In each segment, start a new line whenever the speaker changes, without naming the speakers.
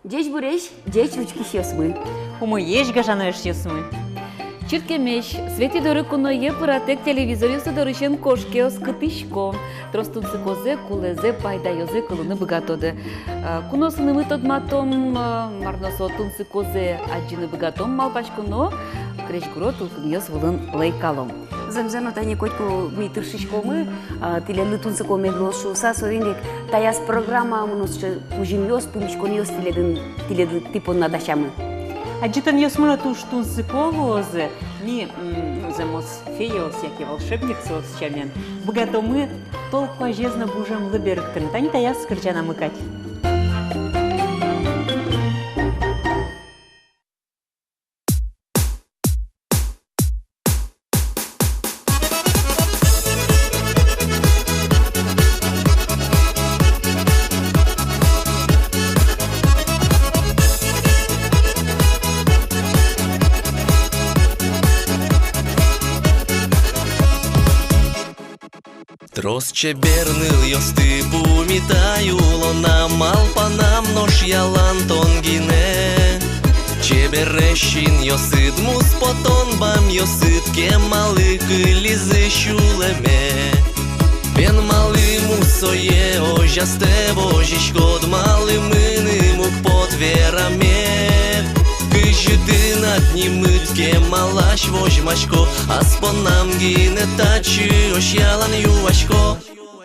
Дечь бурещ, дечь учки хесмы.
Умыешь гажаныш ясмы.
Чиркемеш, свети дорыкуно епыратек телевизорюсы дорышен кошке оскытышко. Тростунсы козе, кулезе, пайда йозе, кылыны богатоды. Куносыны мы тодматом, марносо тунсы козе, аджины богатом малпашкуно, крешкуро тулкын йос вылын лейкалом.
Земзено тани котку ми тыршишкомы, тиле лытунсы коме глошу са совиндик таяс программа унусче пужимьос, пумишконьос тиле типон надашамы.
Аджитан ясмыра туштун сыковозе, ми зemos феос, яки волшебник сос чамен. Богато мы толку жезно бужем лыберктен, тань таяс скрчана мыкать.
Трос чеберныл йосты пумитаю лона малпанам нош ялан тонгине. Чеберещин йосыд мус потон бам йосыд кемалы кылизы шулеме. Пен малы мусое ожасте божишкод малы мыны мук под вераме. Кыжыды над ним мытке малаш вожмашко, аспонам гине тачы ош ялан ювашко.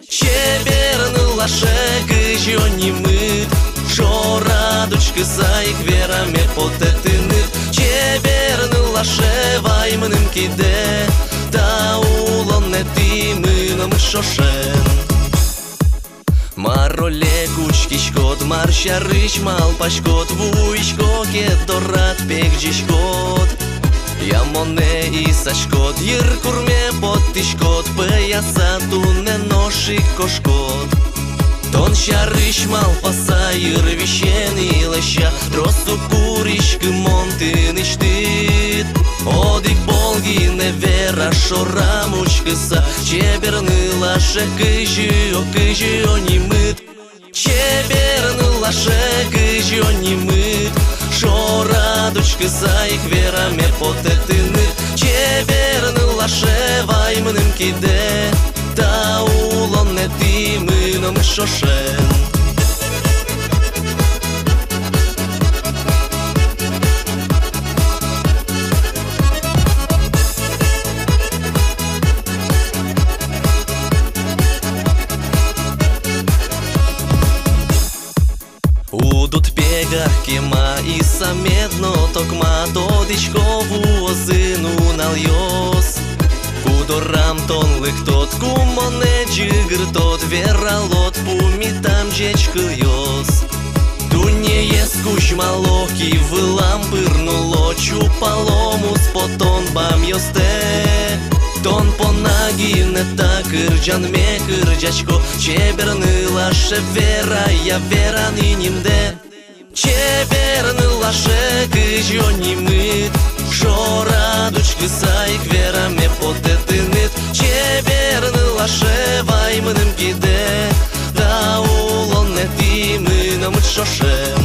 Чеберны лаше кыжо не мыт, шо радочка заик вераме потетыныт. Чеберны лаше ваймыным киде, та улон не ти мыным шошен. Мароле кучкишкот, маршарыш малпашкот, вуйшко кедорат пекджишкот. Ямоне и сашкот, йыр курме поттишкот, пыяса туне ноши кошкот. Тон шарыш малпаса, йыр вишен илыша, росту куришкы монтын иштит. Одик болги не вера шора мучкыса, чеберны лаше кыжо не мыт. Чеберны лаше кыжо не мыт, шора дочка заик вераме потетыныт. Чеберны лаше ваймыным киде, та улон не ти мыным шошен. Удут пега кема и самедно токма тодичкову озыну нальёс. Кудорам тон лыктот кумоне джигр тот вералот пумитам жечкы йос. Туне ескуш малоки вылам пырнуло чупалому спотон бам йосте. Тон понаги не так кырджан ме кырджачко, чеберны лаше вера, я вера нимде. Чеберны лаше кыжо не мыт, шо радочка заик вера ме потетыныт. Чеберны лаше ваймыным киде, да улон не ти мыным шошен.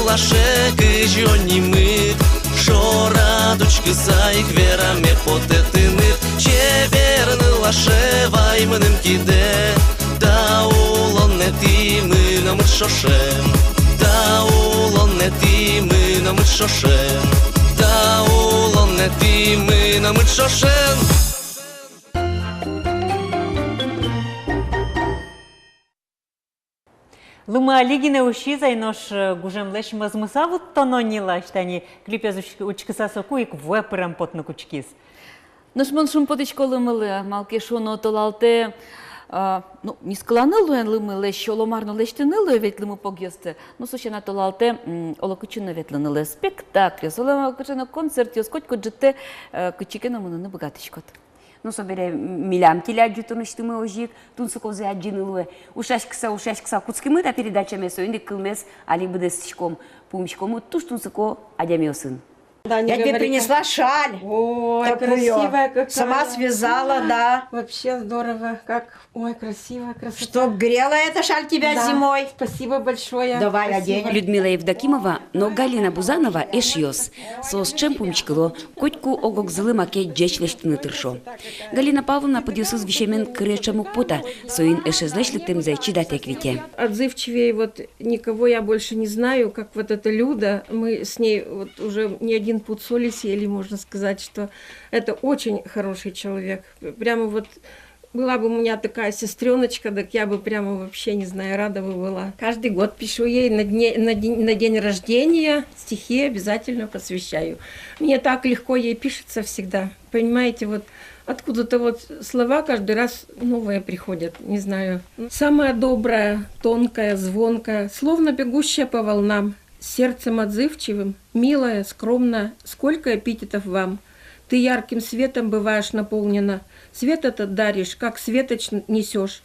Лаше кыжо не мыт, шо радочка заик вераме потетыныт. Чеберны лаше ваймыным киде, да улон не ти мыным шошен. Да улон не ти мыным шошен. Да улон не ти мыным шошен.
Лыма алигине уши зайнош гужем леш мазмысавут тононила, штани клипез учкиса соку ик вепрем потны кучкис.
Нышмон шум потичко лымылы, малке шуно толалте, не скаланы луен лымы леш, оломарно лештыны луе вет лымы погьёсты. Ну, сущена толалте, олокучуна ветлыны ле спектакль, олокучуна концерт, ёскоть коджете кучикена мынаны богатышкот.
nu собере милям тиля джутунышты мы ожик, тунсы козе аджинылуе. Ушаш кыса куцкимы да передача месо, инде кылмес, али быдесышком, пумышкому, туш тунсыко адямёсын.
Да,
Я тебе принесла шаль.
Ой,
такую.
красивая какая.
Сама связала, да.
Вообще здорово. Ой, красивая, красота.
Чтоб грела эта шаль тебя
Да,
зимой.
Спасибо большое.
Давай,
Спасибо.
одень.
Людмила Евдокимова, но Галина Бузанова эшьёс. Сос чем пумчкало, котьку огокзылы маке джечлештыны тыршо. Галина Павловна подъёсыз вещемен кречему пота, соин эшезлешлитым за чидатек вите.
Отзывчивее вот никого я больше не знаю, как вот эта Люда. Мы с ней вот уже не один пуд соли съели, можно сказать, что это очень хороший человек. Прямо вот была бы у меня такая сестреночка, так я бы прямо вообще, не знаю, рада бы была. Каждый год пишу ей на день рождения стихи, обязательно посвящаю. Мне так легко ей пишется всегда. Понимаете, вот откуда-то вот слова каждый раз новые приходят, не знаю. Самая добрая, тонкая, звонкая, словно бегущая по волнам, сердцем отзывчивым, милая, скромная, сколько эпитетов вам. Ты ярким светом бываешь наполнена, свет этот даришь, как светоч несешь,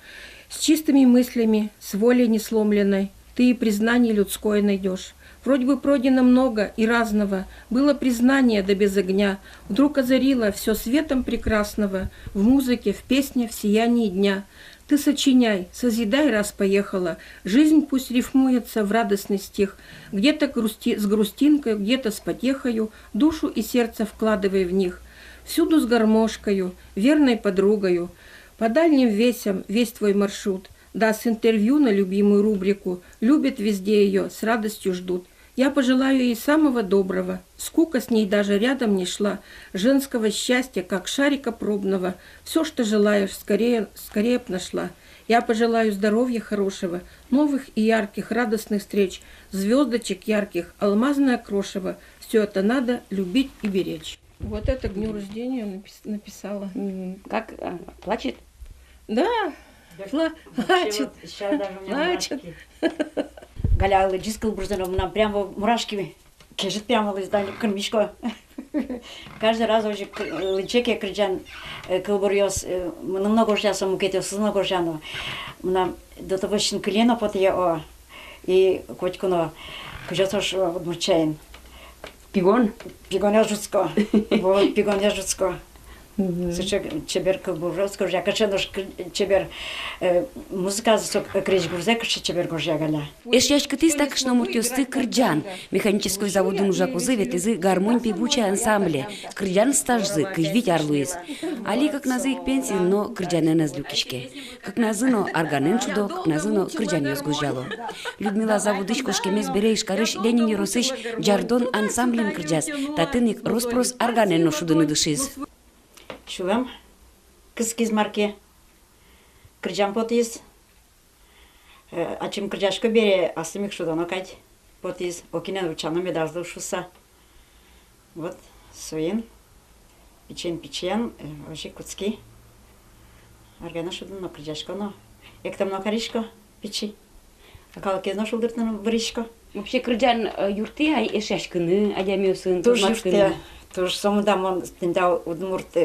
с чистыми мыслями, с волей несломленной, ты и признание людское найдешь. Вроде бы пройдено много и разного, было признание да без огня, вдруг озарило все светом прекрасного, в музыке, в песне, в сиянии дня. Ты сочиняй, созидай, раз поехала, жизнь пусть рифмуется в радостный стих, где-то с грустинкой, где-то с потехою, душу и сердце вкладывай в них, всюду с гармошкою, верной подругою, по дальним весям весь твой маршрут, даст интервью на любимую рубрику, любят везде ее, с радостью ждут. Я пожелаю ей самого доброго, скука с ней даже рядом не шла, женского счастья, как шарика пробного, все, что желаешь, скорее б нашла. Я пожелаю здоровья хорошего, новых и ярких радостных встреч, звездочек ярких, алмазное крошево, все это надо любить и беречь. Вот это к дню рождения написала.
Как плачет?
Да, плачет. Плачет.
Галя дискал бурзаном, прямо мурашки кежит прямо издали кормишко. Каждый раз уже личеки кричан кылбурьёс, много жаса мукетёс, много жано. Мна до того что клено потия и котькуно кожатош одмурчаин.
Пигон?
Пигоня жуцко. Вот пигоня жуцко. Сычек чебер кылбурьёс, я качанош чебер музыка сок крич гурзек чебер горжагаля.
Эшьячка ты стакшно муртёсты кырджан. Механической заводын ужакузы ветизы гармонь певучая ансамбле. Кырджан стажзы, кыжвить арлуиз. Али как назы их пенсии, но кырджанен аз люкишке. Как назыно арганен чудо, как назыно кырджан ёзгужало. Людмила заводычко шкемес берейш карыш ленин еросыш джардон ансамблин кырджас. Татыник роспрос арганен шудыны дышиз.
Чувам, кыз марке, кырджан потиз, ачим кырджашко бере, асымик шудано кать потиз, окинен учано медазды ушуса. Вот, суин, печен, ожи куцки, аргана шудано кырджашко, но, ектамно каришко, печи, акалакезно шулдыртно бришко.
Вообще кырджан юрты ай эшьячкыны, адямёсын,
Туж юрте. Туж самудамон стендал удмурт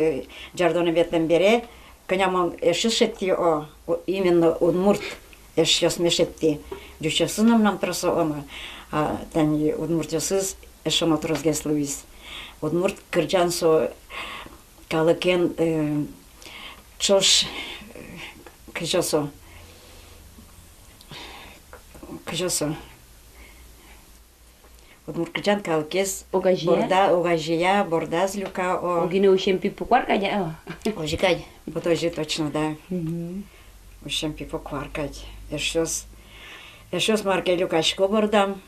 джардоне ветлен бере, конямон эшишетти именно удмурт эшьёс мешетти. Дючасыным нам тросо ома, тани удмурт ёсыз эшомот розгес луис. Удмурт кырджансо калыкен чош кыжосо. Удмуртчан калкес огажия, бордаз люка
Огине ушем пипукварка дя.
ожикать, вот ожи точно, да. Ушем пипукваркать. Эшос марке люкашко бордам.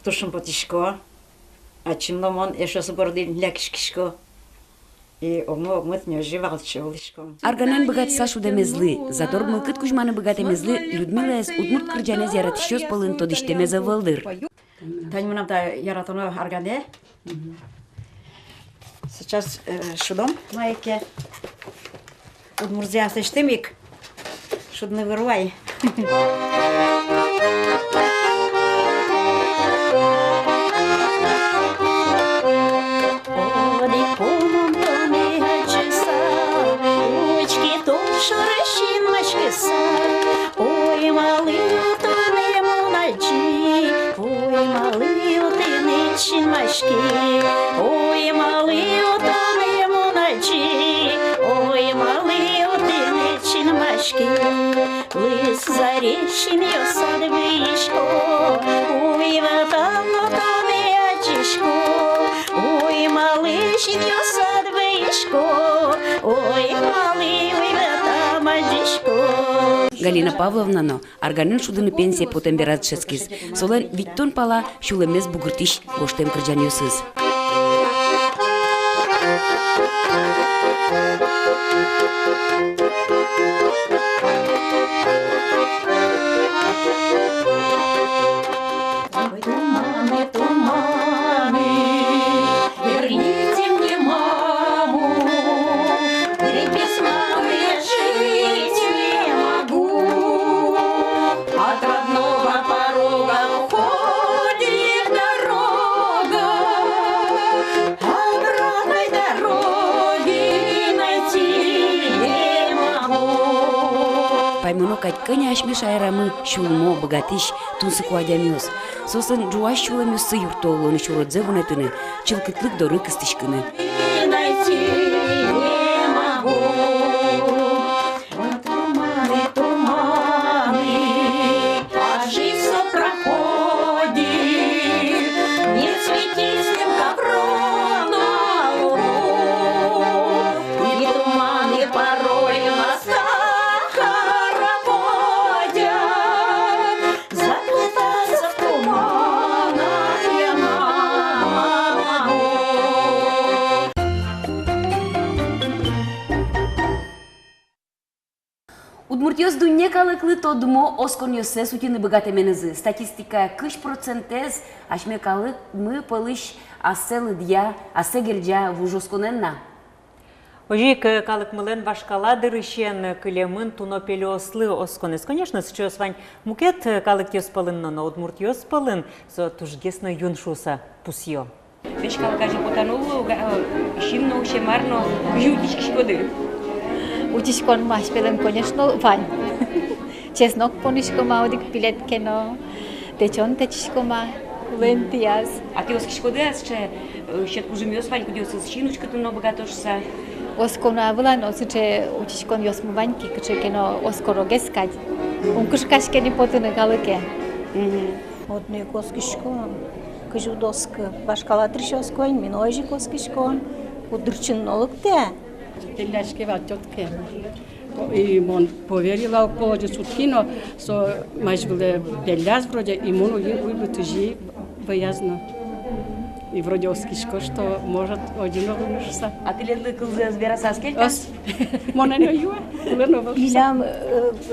Тушим потишко. А чимномон эшос бордим лякишкишко. И огмот не оживал чолышко.
Арганен богат Сашу демезлы, задор мылкыт кужманы богат эмезлы, Людмила эс удмурт кырджане зяратышёс полын тодиштемезе вылдыр.
Тань нам да яратоно аргане. Сейчас шудом майке. Удмурзия сештемик. Шудны вырвай.
машки, ой, малый утоны муначи, ой, малый утыны чинмашки, лыс зарещим ее сад вишко, ой, в там утоны очишко, ой, малыш ее сад вишко, ой, малый, ой, в там очишко.
Галина Павловнано арганын шудыны пенсия потем берат шескиз. Солан виттон пала шулемес бугыртиш гоштем кырджан юсыз.
Туманы, туманы, верните мне маму, ведь без мамы я жить не могу. От родного порога уходит дорога, обратной дороги найти не могу.
Паймоно кайткыня ашмеш айрамы шулмо богатиш тунсы куадямёс. Сосын жуаш чуламёсы юртолоны чуродзе вунетыны чылкытлык доры кыстышкыны.
Найти не могу. Туманы, туманы, а жизнь все проходит. Не свети с ним ковром на луну. И туманы порой нас хороводят. Заплетаться в туманах я могу.
Удмуртиос дунне калыклы тодмо осконьосе сутины богатеменезы. Статистика 40% ашме калык мы полыш аселы дья, асегерджа вужосконенна.
Ожик калык мылен башкаладыр ищен кылемын тунопелеослы осконес. Конечно, сейчас вань мукет калык тёспалын, но удмурт ёспалын, со тужгесно юншуса пусьё.
Веш калкажи потанулу, шимно, шемарно, жутички шкоды.
Утишкон маш пелен, конечно, вань. Чеснок понишкома, одик пилет кено, течон течишкома, лентияс.
А ты оски шкоды, асче, щет кужемёс вань, кудёсы с шинучка туно богатошса.
Оскона вылан, осуче утишкон ёсму ваньки, куче кено оскоро гескать. Ункушкашке не потыны галыке.
Одне коскишкон, кыжудоска, башкалатришоскон, минойжи коскишкон, удырчиннолыкте.
Теляшки ватётке. И он поверила в поводе суткино, что маш было теляс вроде, и он уйбутыжи боязно. И вроде оскишко, что может один огнешься.
А ты ледлы кылзы збераса скелька?
Монено юа, лено волшебно.
Билям,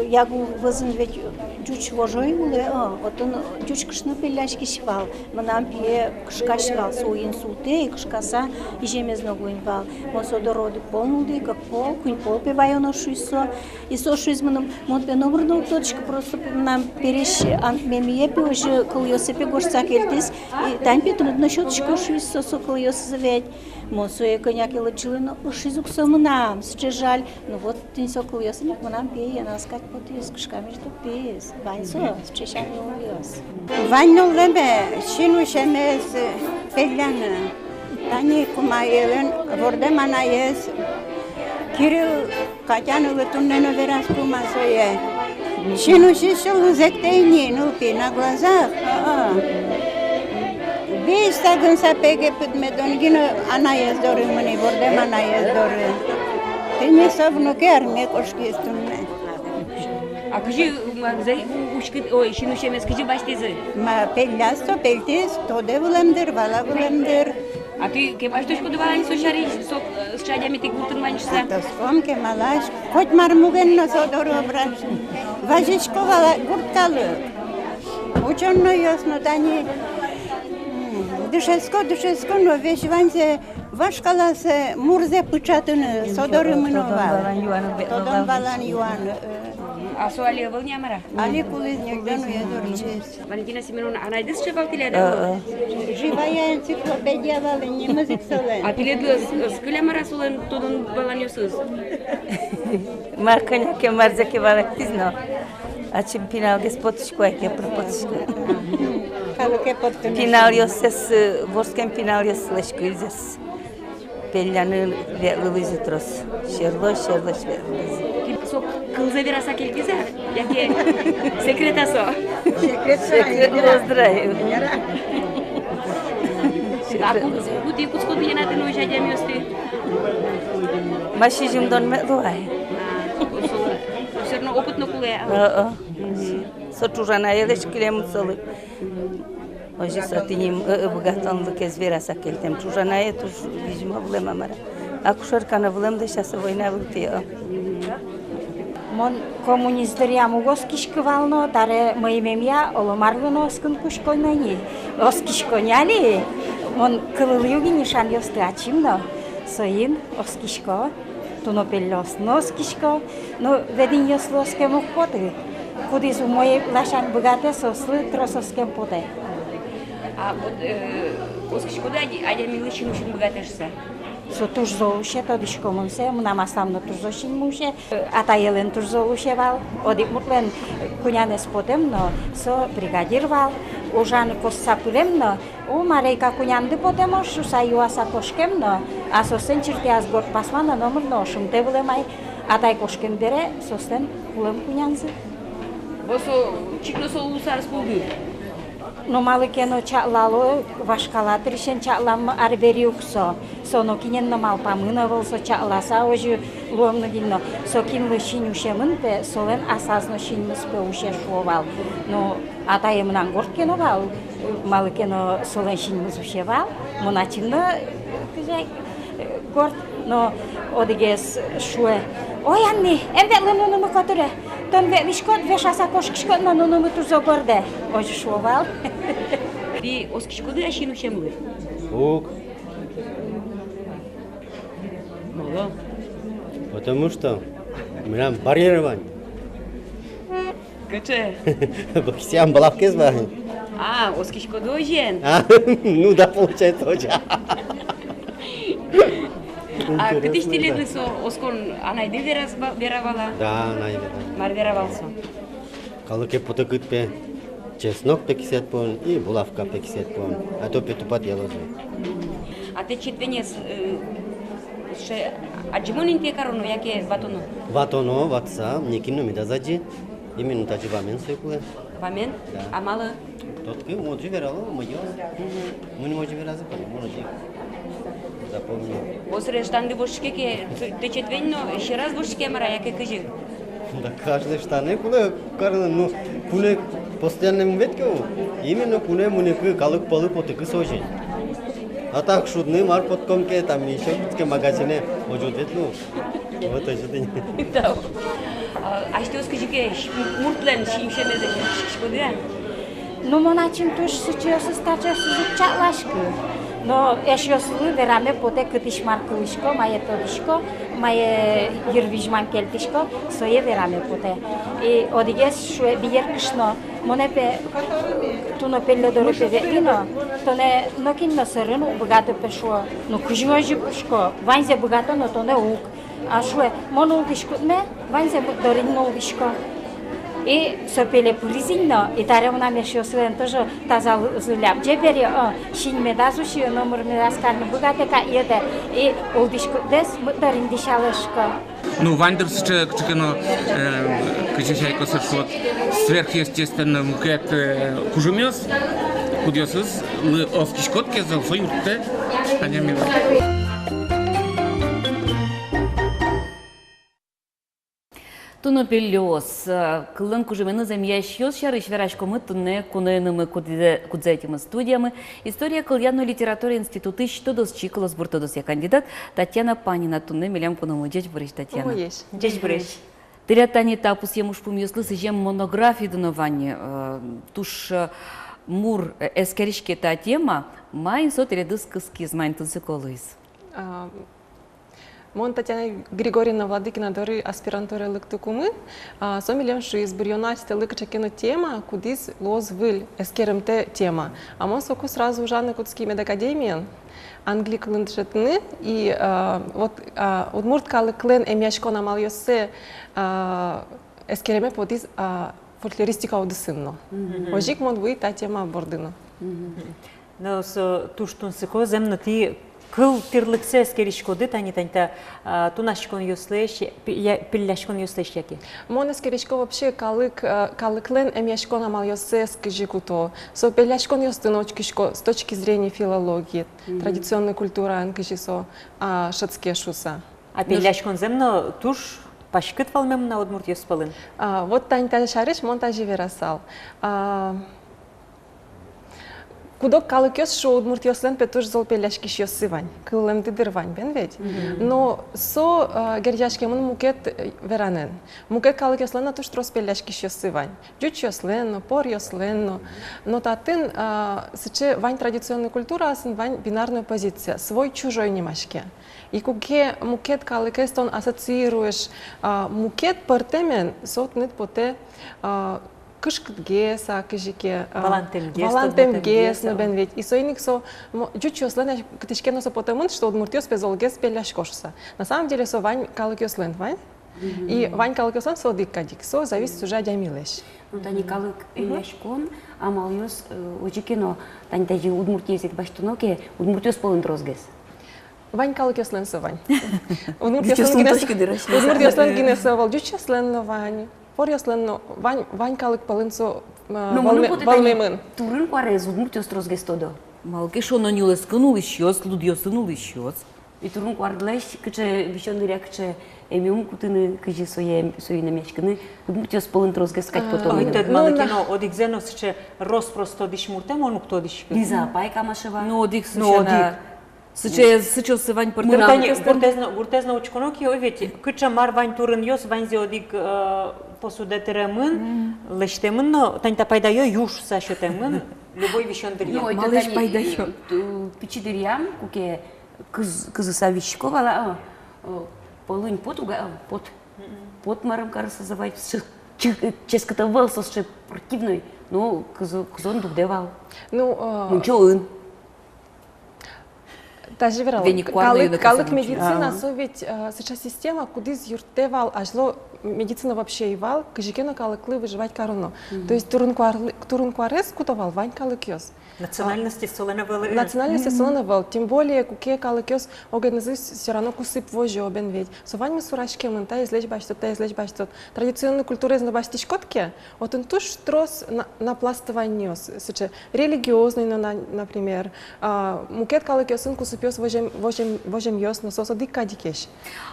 я вызын ведь жуч вожой улы, вот он жуч кышны пеляшки швал, манам пие кышка швал, соин суте, кышкаса и жемезно гуинвал. Он содороды полнули, как пол, кунь пол певай оно шуйсо, и со шуйзманом, мон пе номерно точка просто нам переш мемие пе уже кол Йосипе горца кельтис, и тань пе трудно щеточка шуйсо, со кол Йосипе. Мосуе коняк лечилино, шизук самнам, жаль. Ну вот ты сокол ясник, манам пей, она скать потис, кшка между пес. Ваньсо, чешак новиос.
Ваньно лебе, шину шемес, пеляна. Тани кумаевен, ворде манаес. Кирилл Катяну летуннено верас кумасое. Шину шишел зектейни, ну пи на глазах. Весь стаган сапеге под медонгино, она ездоры, мани вордем, она ездоры. Ты не совнуки армия кошки стунне.
А кажи, ой, шину шемес, кажи баштезы.
Ма пелясто пельтис, тоде вулемдер, вала вулемдер.
А ты кемаш точку давала сошари, сок с чадями ты гуртын манчса?
Тоском кемалаш, хоть мармугенно содору обращ. Важичко вала гурткалы. Учено ясно, тани. Дышеско, но весь ванзе вашкаласе мурзе пычатыны содоры мынова. Тодон балан юан.
А суали был не амара?
Али кулыз нигдану ядорчес.
Валентина Семеновна, а найдешь что балтили да?
Живая энциклопедия вала не музык солен.
А пилет с кылямара солен тодон балан юсыз?
Марканя ке марзаке вала тизно. А чем пинал господочку, а я пропоточку.
Final yosses vorskem final yoslesh krizes. Pellanı ve Luizitros. Şerloş ve.
Sok kılza verasa kelgize, яке секретасо.
Sekretozdraй.
Бути куцко дината но жа демиости.
Машижим дон медуай.
Серно опытно куле.
Сочужана елеш килем соли. Hoje só tínhamos bugatão do que as viras aquele tempo. Чужана е туж вижма влема мара. Ако шаркана влем deixa se vojna vlti.
Мон коммунистерия могоскишкывално, таре моимемия оломарлыно скын кушкойнани. Оскишконяли, мон кылылюги нишан ёсты ачимно. Соин оскишко, тунопеллосно оскишко, но ведин ёслоске мукпоты. Кудис у моей лашан богате сослы трососке поте.
А вот оскишкода адеми лишин ушин богатешса.
Со туж золуше, то дишкомон се, намасам на туж зошин муше, ата елен туж золуше вал, одик мутлен куняне спотем, но со бригадир вал, ужан косапулем, но у марейка кунянды потемо, шуса юаса кошкем, но а сосен черти аз гор пасмана номер но шумте влемай, атай кошкем бере, сосен кулем кунянзы.
Босо чикно со усар спуги.
Но малыкено чаклало вашкала тришен чаклам арбериуксо. Соно кинен на малпамына болсо чакласа ожу ломно динно. Со кинлы шинюшемын пе солен асазно шинмыс пе уше шуовал. Но атайымнан горткено вал. Малыкено солен шинмыс уше вал. Моначинно кыжай горт. Но одигес шуе. Ой, Анни, эмветле нунумы котуре. Тон вешкот вешаса кошкишкот на нунумы турзо горде. Ожу шуовал.
Ди оскишкоды ашину шемлы.
Ок. Потому что меня барьерировать.
Каче?
Боксиам балавкез бахин.
А, оскишкоды жен.
Ну да, получается очень.
А къде ще ли со оскон анайде веравала?
Да, найде.
Мар веравалсо.
Калуке потъкът пе чеснок пекисет пон и булавка пекисет пон. А то петупат ялозе.
А те четвенес ще аджимонин те кароно яке ватоно?
Ватоно, ватса, некино ми да заджи. Именно тази вамен секуле.
Вамен?
Да.
А мала?
Тотки може верало, мъдио. Му не може вераза, може да запомни.
Осре штанди вошкеке те четвенно ще раз вошке мара яке кажи.
Да каждый штаны куле карна, ну куле постоянно ветке. Именно куле муне калык палы потык сожи. А так шудны мар подкомке там еще в магазине может ветну. Вот это же.
Да. А что скажи ке муртлен шимшене за шкода?
Ну моначин туш сейчас стача чаклашка. Но еще слы вераме поте кытиш маркылышко, мае тодишко, мае юрвижман келтишко, сое вераме поте. И одигес шуе биеркшно, монепе туно пелле доропе ветино, то не нокинно сырыно богато пешло, но кужможи пушко, ванзе богато, но то не ук. А шуе моно дишко ме, ванзе доринно дишко. И сопеле пулизинно, и таревна мешо слен тоже таза зуляп. Джебери, шин медазуши, номер медаскарно богатека иде, и олдишко дес, дарин дишалышко.
Ну, Вандерс, чекано, качешайко сошот, сверхъестественно мукет кужумёс, кудёсыз, оскишкотке за фойурте, анями.
Тунопеллёс, кылын кужемены земьящёс шарыш верашкомы тунне куненымы кудзетимы студиямы. История кыльяно литература институты штодос чиколос буртодос я кандидат Татьяна Панина тунне милям куному джеч брыш Татьяна. Джеч брыш. Тирятани тапус емуш пумьёслы сыжем монографии доновани. Туш мур эскеришке та тема майн сот редыс кыскиз майн тунсыколыйс.
Мон Татьяна Григорьевна Владыкина дори аспирантура лыктыкумы, сомилем шуиз бирюнасте лыкчакину тема, кудис лоз выль эскеремте тема. А мон соку сразу Жанны Кутский медакадемиен, англик лындшетны, и вот удмурткалы клен эмяшко намал йосе эскереме подис фольклористика удысынно. Ожик мон вы та тема бордыно.
Но с туштун сыко земно ти кыл тирлыксе скеришкоды тани танта тунашкон юслеш пилляшкон юслеш яки.
Моне скеришко вообще калыклен эмяшкон амал йосе скижикуто. Со пилляшкон йостыночкишко с точки зрения филологии, традиционной культуры анкижисо шацкешуса.
А пилляшкон земно туш пашкыт валмем на Удмурт йоспалын.
Вот танта шариш монтажи верасал. Кудок калыкёс шо Удмурт йослен петуш зол пеляшкиш йосывань, кылым дидырвань, бен ведь? Но со геряшке мун мукет веранен. Мукет калык йослен на туш трос пеляшкиш йосывань. Джуч йослен, пор йослен, но татын сыче вань традиционная культура, асын вань бинарная позиция, свой-чужой немашке. И куке мукет калыкес тон ассоциируешь мукет портемен сотнет поте кышкытгеса кыжике валантемгес но бен ведь и соиник со жучослен кытышкен со потому что Удмуртиос пезолгес пеляшкошса. На самом деле со вань калыкёслен вань и вань калыкёслен со диккадик со зависит уже дямилеш.
Ну тани калык эляшкон амалйос ожикено тани тажи Удмуртиесек баштуноке Удмуртиос полынтрозгес.
Вань калыкёслен со вань. Удмуртиослен гинесо вал жучослен вань. Порясленно вань калык палынцо валмемын.
Турын куарез Удмуртиос трозгес тодо.
Малке шоно нюлескынул ищёс, лудьёсынул ищёс.
И турын куардлеш кыче вишоныря кыче эмиум кутыны кыжи соина мячкыны Удмуртиос полынтрозгес кать потом.
Айтед малкино одикзено сыче рос просто дишмурте монук тодиш.
Лиза пайка машева.
Ну одик сычена. Сычел сывань
Буртезна учконоки овети. Кыча мар вань турын йос вань зе одик посудетеремын, лештемын, но таньта пайдайо юш сашетемын, любой вишондырья.
Малыш пайдайо. Пичидырьям, куке кызы савищиковала, полынь потуга, пот марым караса завай, ческата вэлсос, че противной, но кызон дугдевал. Ну, чоын.
Даже верала. Калык медицина, со ведь сейчас система, куда юртевал, ажло медицина вообще ивал, кыжикена калыклы выживать корону. То есть турункуарес кутовал вань калыкёс.
Национальности соленовал.
Национальности соленовал. Тем более, куке калыкёс организует все равно кусып вожжи обен ведь. Со вань мы сурашке мын, та излечь баштот, та излечь баштот. Традиционная культура из набаштиш котке, вот он туш трос на пластованиос. Религиозный, например. Мукет калыкёсын кусыпёс вожем ёс, но сосо дикадикеш.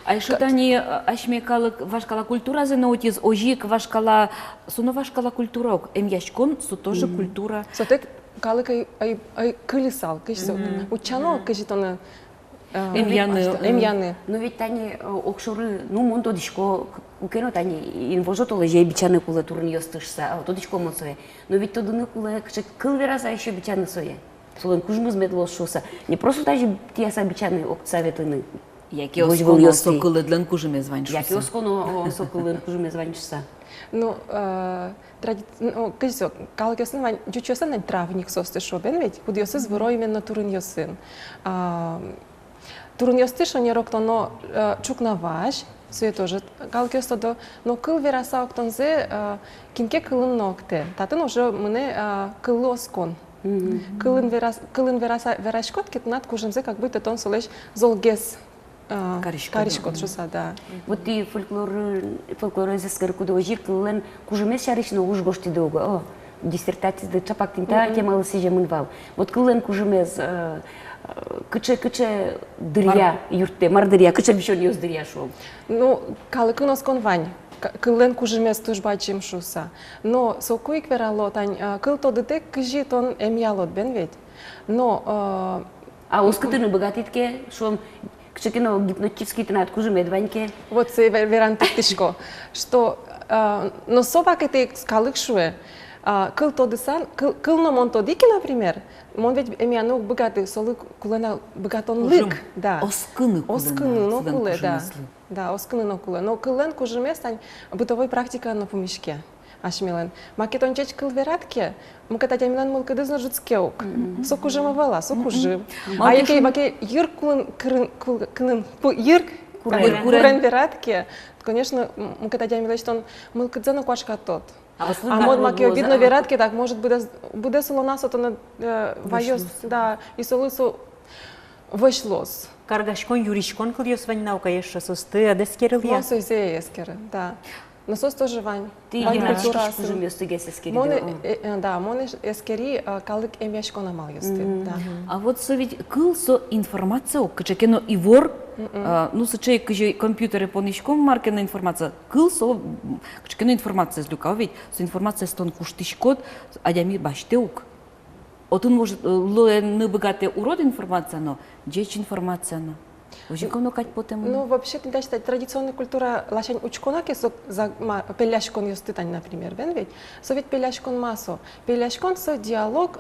А еще тани ашме калык вашкала культура за наутиз ожик вашкала суно вашкала культурок. Яшкон су тоже культура.
Сотек калык ай кылисал, кышсо. Учано кыжитона эмьяны.
Но ведь тани окшоры, ну монто дишко, укено тани инвожотола же бичаны кулы турын ёстышса, то дишко монсое. Но ведь то дыны кулы кыше кылвераса еще бичаны сое. Солон кужмыз медлос шоса. Не просто даже тияса бичаны окцаветыны.
Яке осконо сокылыдлын кужыме званчуса.
Яке осконо сокылын кужыме званчуса.
Ну, кызо, калыкёсын вань жучосын травник состыш обен ведь, кудёсы зборо именно турын ёсын. Турын ёстыш они роктоно чукнаваш, суе тоже калыкёс тодо, но кыл вераса октонзе кинке кылын нокте. Татын уже мыне кылы оскон. Кылын вераса верашкот кетнат кужымзе как будто тон солеш золгес. Каришкот шуса, да.
Вот и фольклор изыскар куда ожик кылын кужымес шаришно уж гошти долго. Диссертация да чапак тинта темалы сижа мынвал. Вот кылын кужымес кыче дырья юрте, мардырья, кыче бишон ёс дырья шол.
Ну, калыкын оскон вань. Кылын кужымес туш бачим шуса. Но сокуик верало тань кыл тодыте кыжи тон эмьялот бен ведь. Но
оскытыны богатитке шом кычекино гипнотический тынат кужымет ваньке.
Вот се верантыктышко, что но собак это калык шуе. Кыл тодысан, кыл но монтодики, например, мон ведь эмьяну богатый солы кулена богатон лык, да.
Оскыны
но куле, да. Да, оскыны но куле. Но кылен кужымес тань бытовой практика на помешке. Ашмилен. Макетон чеч кыл вератке, муката тямилен мул кыдызна жуцкеук. Сок ужима вала, сок ужим. А якей баке юр кылын курен вератке, конечно, муката тямилен что он мул кыдзана куашка тот. А мод маки видно вератки, так может буде солонасо то на вайос, да, и солысо вышлос.
Каргашкон, юришкон кыльёс вань наука ещё состы, а дескерил я.
Монсо изе ескере, да. Насос тоже вань.
Ты
Вань
генеральский
культура
кужем ёстыге сескери.
да, моны эскери калык эмяшкон амал ёсты, да.
А вот со ведь кыл со информация, кычекено и вор, ну со чей кыжи компьютеры понишком маркена информация, кыл со кычекено информация злюка, ведь со информация стон куштишкот, адями баштеук. Отун может не богатый урод информация, но джеч информация, но. Уже кому кать потом?
Ну, вообще, когда считать, традиционная культура лашень учконаки, за пеляшкон юстытань, например, вен ведь, со ведь пеляшкон массо. Пеляшкон со диалог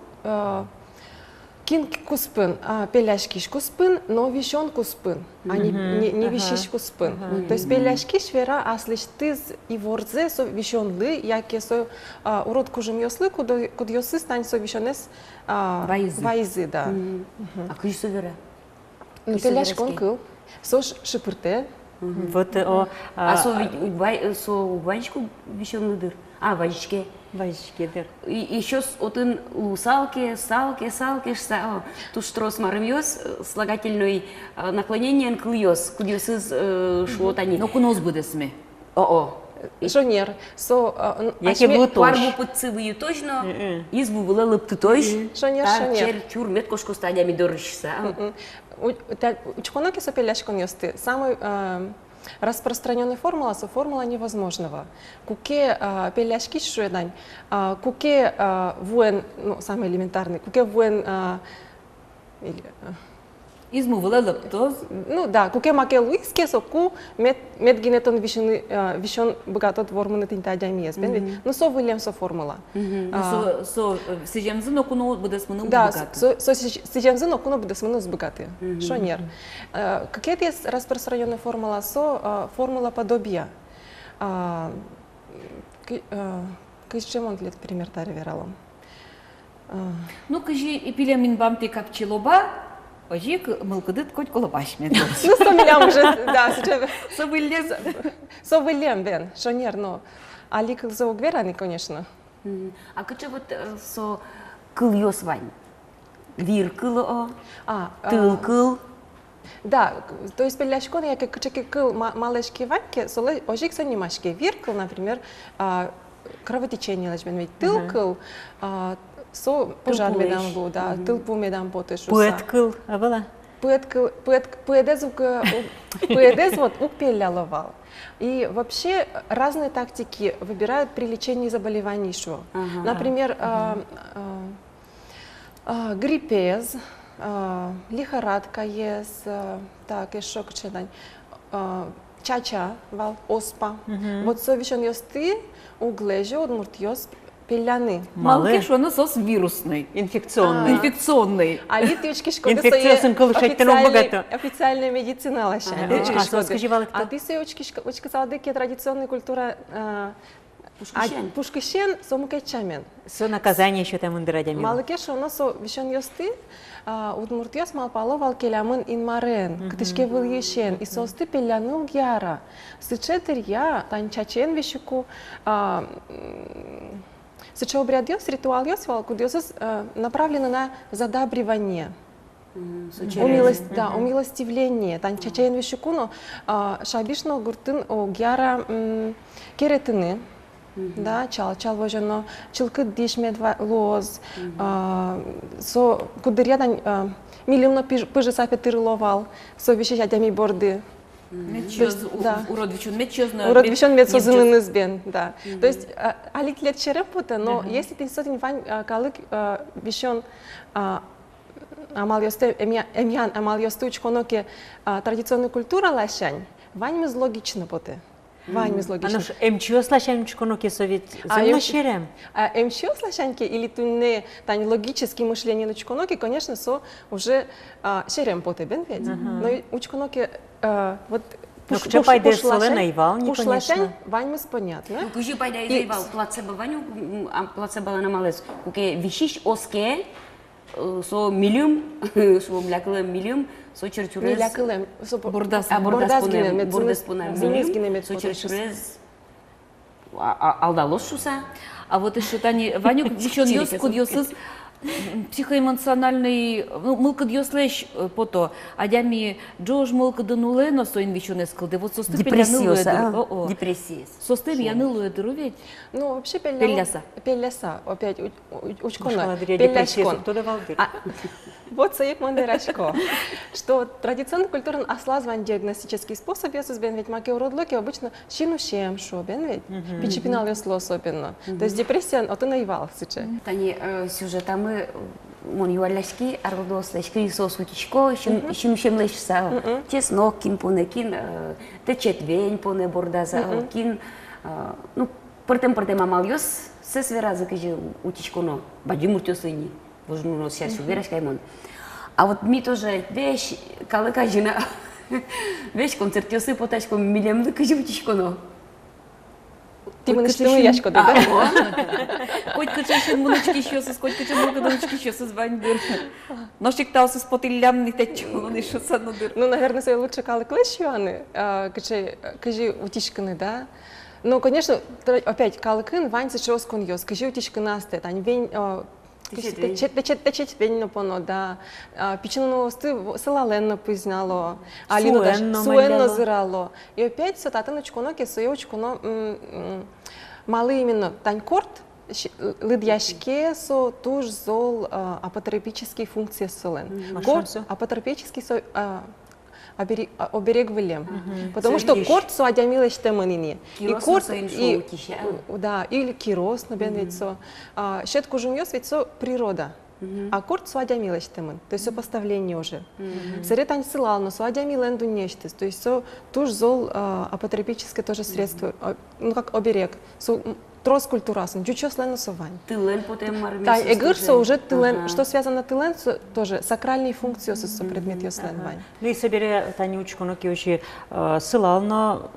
кин куспын, пеляшкиш куспын, но вишон куспын, а не вишиш куспын. То есть пеляшкиш вера аслиш тыз и ворзе со вишонлы, яке со урод кужем ёслы, куд ёсы стань со вишонес вайзы, да.
А кыш со вера?
Ну, пеляшкон кыл, со шипырте.
Вот
А со ванечку вишен дыр. А, ванечке.
Ванечке дыр.
Еще отын салки, тут штрос марымьёс, слагательный наклонение кыльёс, кудьёсыз шуотани.
Ну, кунос будесме.
О-о.
Жонер, со...
Яке было тош.
Кварбу подцывые точно, избу было лыпты тош.
Шонер.
Чер чурмет кошку стадиями дорожишься.
Учконаки со пеляшкон ёсты. Самый распространенная формула со формула невозможного. Куке пеляшки шуэдань, куке вуэн, ну, самый элементарный, куке вуэн...
Изму вылалып тоз.
Ну да, куке маке луиске соку мет генетон вишон богатот вормуны тинтадями есть, ну со вылем со формула.
Со сижемзы, но куно будесмыны
богаты. Да, со сижемзы, но куно будесмыны богаты. Шонер. Какая есть распространенная формула со формула подобия. Чем он лет пример тари вералом?
Ну кажи эпилемин бамти капчилоба. Ожик мылкыдыт коть колобашме.
Ну, сомилям уже, да, совылем, вен, шонер, но алик заугверани, конечно.
А кычы вот со кыл ёс вань? Вир кыло, тыл кыл?
Да, то есть пеляшкон, я как кычы кыл малышки ваньки, солы ожик занимашки. Вир кыл, например, кровотечение лежбен, ведь тыл кыл, со пожар медам был, да, тылпу медам потыш.
Пуэткыл, а была?
Пуэдез вот упеляловал. И вообще разные тактики выбирают при лечении заболеваний. Например, гриппез, лихорадка есть, так, еще что-то, чача, вал, оспа. Вот совещен ёсты, углежи, удмуртьёс, пеляны.
Малке что оно сос вирусный.
Инфекционный.
Инфекционный.
А литвички шкоды официальная медицина лоща. А ты свои очки салдыки традиционная культура пушкищен сомукачамен.
Со наказание еще там индирадями.
Малке что оно со вишен ёсты, удмуртьёс малпаловал келямын инмарен, ктышке был ешен, и состы пеляну гяра. Сычетер я танчачен вишуку Сыча обряд ёс, ритуал ёс, куда ёс направлено на задабривание. Умилостивление. Тан чачаен вишукуно шабишно гуртын гяра керетины. Да, чал вожено, чилкы дишмед лоз, со кудырядан милимно пыжы сапетырловал, со вишечатями борды.
Уродвичун
мед созынын избен, да. То есть алик лет черепута, но если ты сотен вань калык вишен амал ёсты, эмьян амал ёсты учконоке традиционная культура лащань, вань мыз логично поте. Вань мыз логично.
Ануш эмчиос лащань учконоке совет зимно шерем.
Эмчиос лащаньке или тунне тань логические мышления на учконоке, конечно, со уже шерем поте бен ведь. Но учконоке вот
Пуш
лащань вань мыз понятно.
Кужи пайда изаивал плацебо ваню, плацебо на малес. Куке вишиш оске, со милиум, со млякылы милиум, со черчурез.
Млякылы,
бордас пунем, со черчурез алдалос шуса.
А вот еще Тани, Ванюк, еще нес, кудьосыз, психоэмоциональный, ну, мылка дьослеш пото, а дями Джош мылка донуле, но соин вичон эскалде, вот со степень
Депрессия, депрессия.
Со степень я нылу ведь?
Ну, вообще
Пелляса.
Пелляса, опять учкона.
Депрессия, кто давал дыр?
Вот соек мандерашко, что традиционный культурный ослазван диагностический способ, я сузбен ведь маки уродлоки обычно щинушем шобен ведь, пичепинал ясло особенно. То есть депрессия, от и наивал сейчас.
Тани сюжетамы мон юалашки, арлдослашки, сосутичко, щинушем лешса, чеснок кин понекин, течет вень поне бордаза кин, ну, портем амалиос, се свераза каже утичконо, бадюмуртёсыни. Возможно, сейчас уверяешь, Каймон. А вот ми тоже вещь, калыка жена, вещь концертёсы потачку милем кажи утичконо.
Ты мы начнем яшко, да?
Хоть качешен муночки щёсы, хоть качешен муночки щёсы звандыр. Но шиктался с потылям не течён, и что садно дыр.
Ну, наверное, все лучше калык лещуаны, кажи утичканы, да? Ну, конечно, опять калыкын, вань сейчас коньёс, кажи утичканы астет, они вень Течет вень напоно, да. Печену сты сылаленно пызнало, суенно зырало. И опять все татыночконо, кесоечконо, малы именно танькорт, лыдяшке со туж зол апотерапические функции солен. Апотерапический оберег вылем. Потому что корт со адямилась теманини. И корт, да, или кирос, например, ведь со. Щетку жумьёс ведь со природа. А корт со адямилась теман. То есть со поставление уже. Саретань сылал, но со адямилен дунештес. То есть со туж зол апотерапическое тоже средство, ну как оберег. Трос культурасен, чуть-чуть слен носовань.
Тылен потом армия.
Да, эгырсо уже тылен, что связано тылен, тоже сакральные функции со предмет ёсленвань.
Ну и собере Танючку, ну киоши сылал, но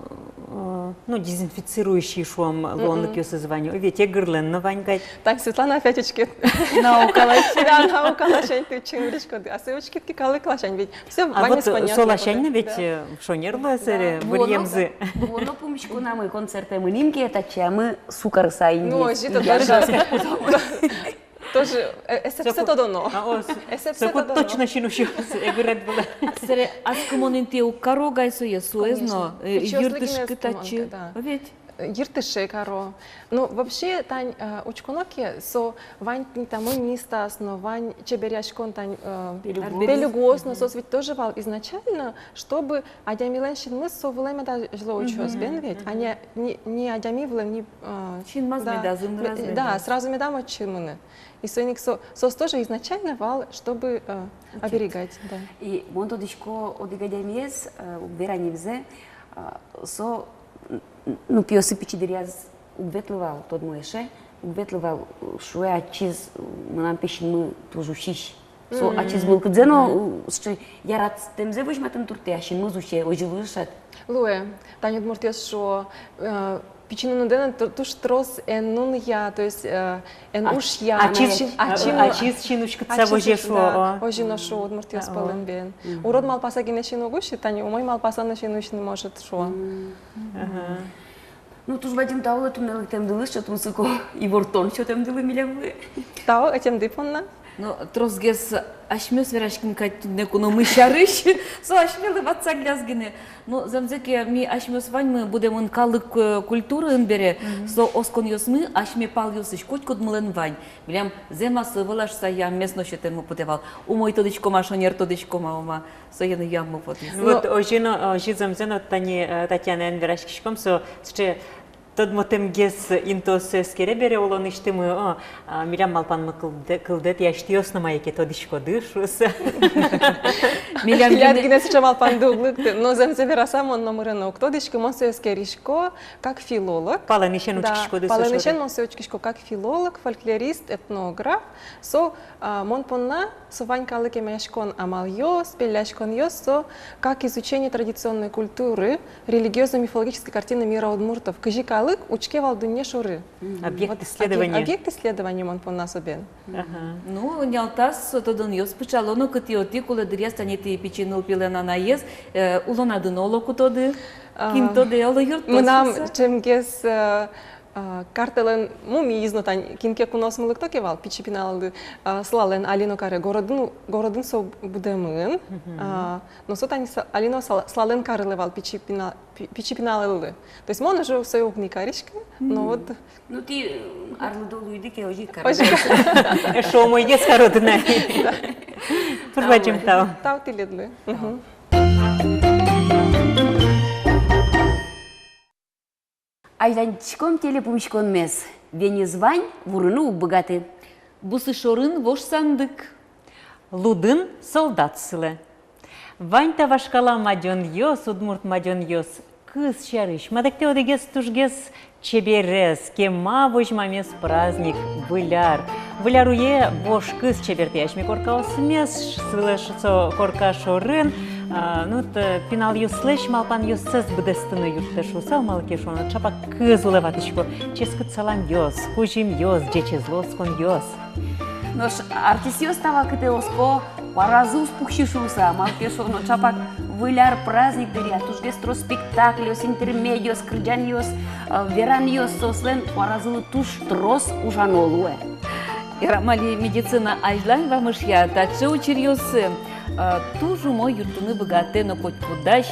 ну дезинфицирующий шум лонок ёсызванию. Ведь эгырлен на ваньгать.
Так, Светлана опятечки.
Наукалашень.
Да, наукалашень, ты чимричко. А сывочки калы клашень, ведь все ваня спонятно.
А вот солашень ведь шонерло сыре вырьемзы.
Воно помечку на мы концерты мы нимки это мы сукарсайни.
Ну, это даже тоже эсепсе тодоно. Эсепсе тодоно.
Точно шинуши эгырет было.
Сре аскомоненте у карога и суезно, юртышки тачи. Ведь
Иртыше каро. Ну, вообще, тань учконоки, со вань тому нистас, но вань чеберяшкон тань пелюгос, но сос ведь тоже вал изначально, чтобы адямиленщин мы со влеме да жло учёс бен ведь, а не адями влем, не...
Чин мазмеда, зымразмеда.
Да, сразу медам отчимыны. И соник сос тоже изначально вал, чтобы оберегать. Да.
И монто дишко одигадямиес, убиранивзе, со ну пиосы пичидериаз уветливал тот моеше, уветливал шо я чиз нам пишем мы тоже шиш. Со а чиз был кдзено, что я рад тем зевыш матем турте, а ши музуше ожилышат.
Луэ, танет муртес шо пичину надена туш трос нун я, то есть уж я.
А чиз чинушка цавоже шло.
Ожино шо от муртес паленбен. Урод малпаса генешину гуши, тани умой малпаса нашинуш не может шо.
Ну туж вадим таулы тумнелык тем дылы, что тум сыко и вортон, что тем дылы милявы.
Тау, а тем дыпонна?
Ну, тросгес ашмёс верашкин катюне куно мышарыш, со ашмелы ватса глязгины. Ну, замзеке ми ашмёс вань мы будем он калык культуры бере, со оскон ёсмы ашме пал ёсыш кот код мылен вань. Билям зема сывылаш са я местно что тему подевал. Умой тодичко машонер тодичко мама, со я на яму вот.
Вот ожино замзено тани Татьяна верашкишком со че тот мотем гес интос скеребере олон иштимы, мирям малпан мы кылдет яштиос на майке тодишко дышус.
Мирям генес че малпан дуглык, но замзевера сам он номерно тодишко монсе скеришко как филолог.
Паланишен учкишко дышус.
Паланишен монсе учкишко как филолог, фольклорист, этнограф. Со мон понна со ванькалыке мешкон амальёс, пеляшкон ёс, со как изучение традиционной культуры, религиозно-мифологической картины мира удмуртов. Кажика учкевал дуне шуры.
Объект исследования.
Объект исследования он по нас обен.
Ну, нялтас тодон ёс печало, но катиоти, куле дырьяс танети печенул пилена на ез, улона дыноло кутоды, ким тоды оло юртос.
Мы нам чем гес Картелен муми изнотан кинке куносмылык токевал пичипиналды слален алино каре городын со будемын. Но сотани алино слален карелевал пичипиналылы. То есть мон уже все огни каришка, но вот.
Ну ты арлдолу иди ке ожи каре.
Шо мой дед скоротный. Пробачим тау.
Тау ты ледлы.
Айданчиком телепумчикон мес. Венезвань вурыны уббыгаты.
Бусышорын вош сандык.
Лудын солдат сылы. Ваньта вашкала мадьон йос, удмурт мадьон йос. Кыз чарыш, мадакте одегес тужгес чеберес, кема вожмамес праздник, выляр. Выляруе бош кыз чебертяшми корка осмес, сылышцо корка шорын. Ну, пинал юслеш, малпан юсцес бдестыны юртте шусал малкешона, чапа кыз улеватышко, ческат салам йос, кужим йос, джечезлоскон йос.
Нош артисиос тава кыте оско паразус пухшишуса, малкешона, чапа выляр праздник дыря, тужгес тро спектаклиос, интермедиос, кырджаниос, вераниос сослен, паразу туш трос ужанолуэ.
Ирамали медицина айжлань вамышья, таче учерьосы. Тужу мой юртуны богате, но хоть кудаш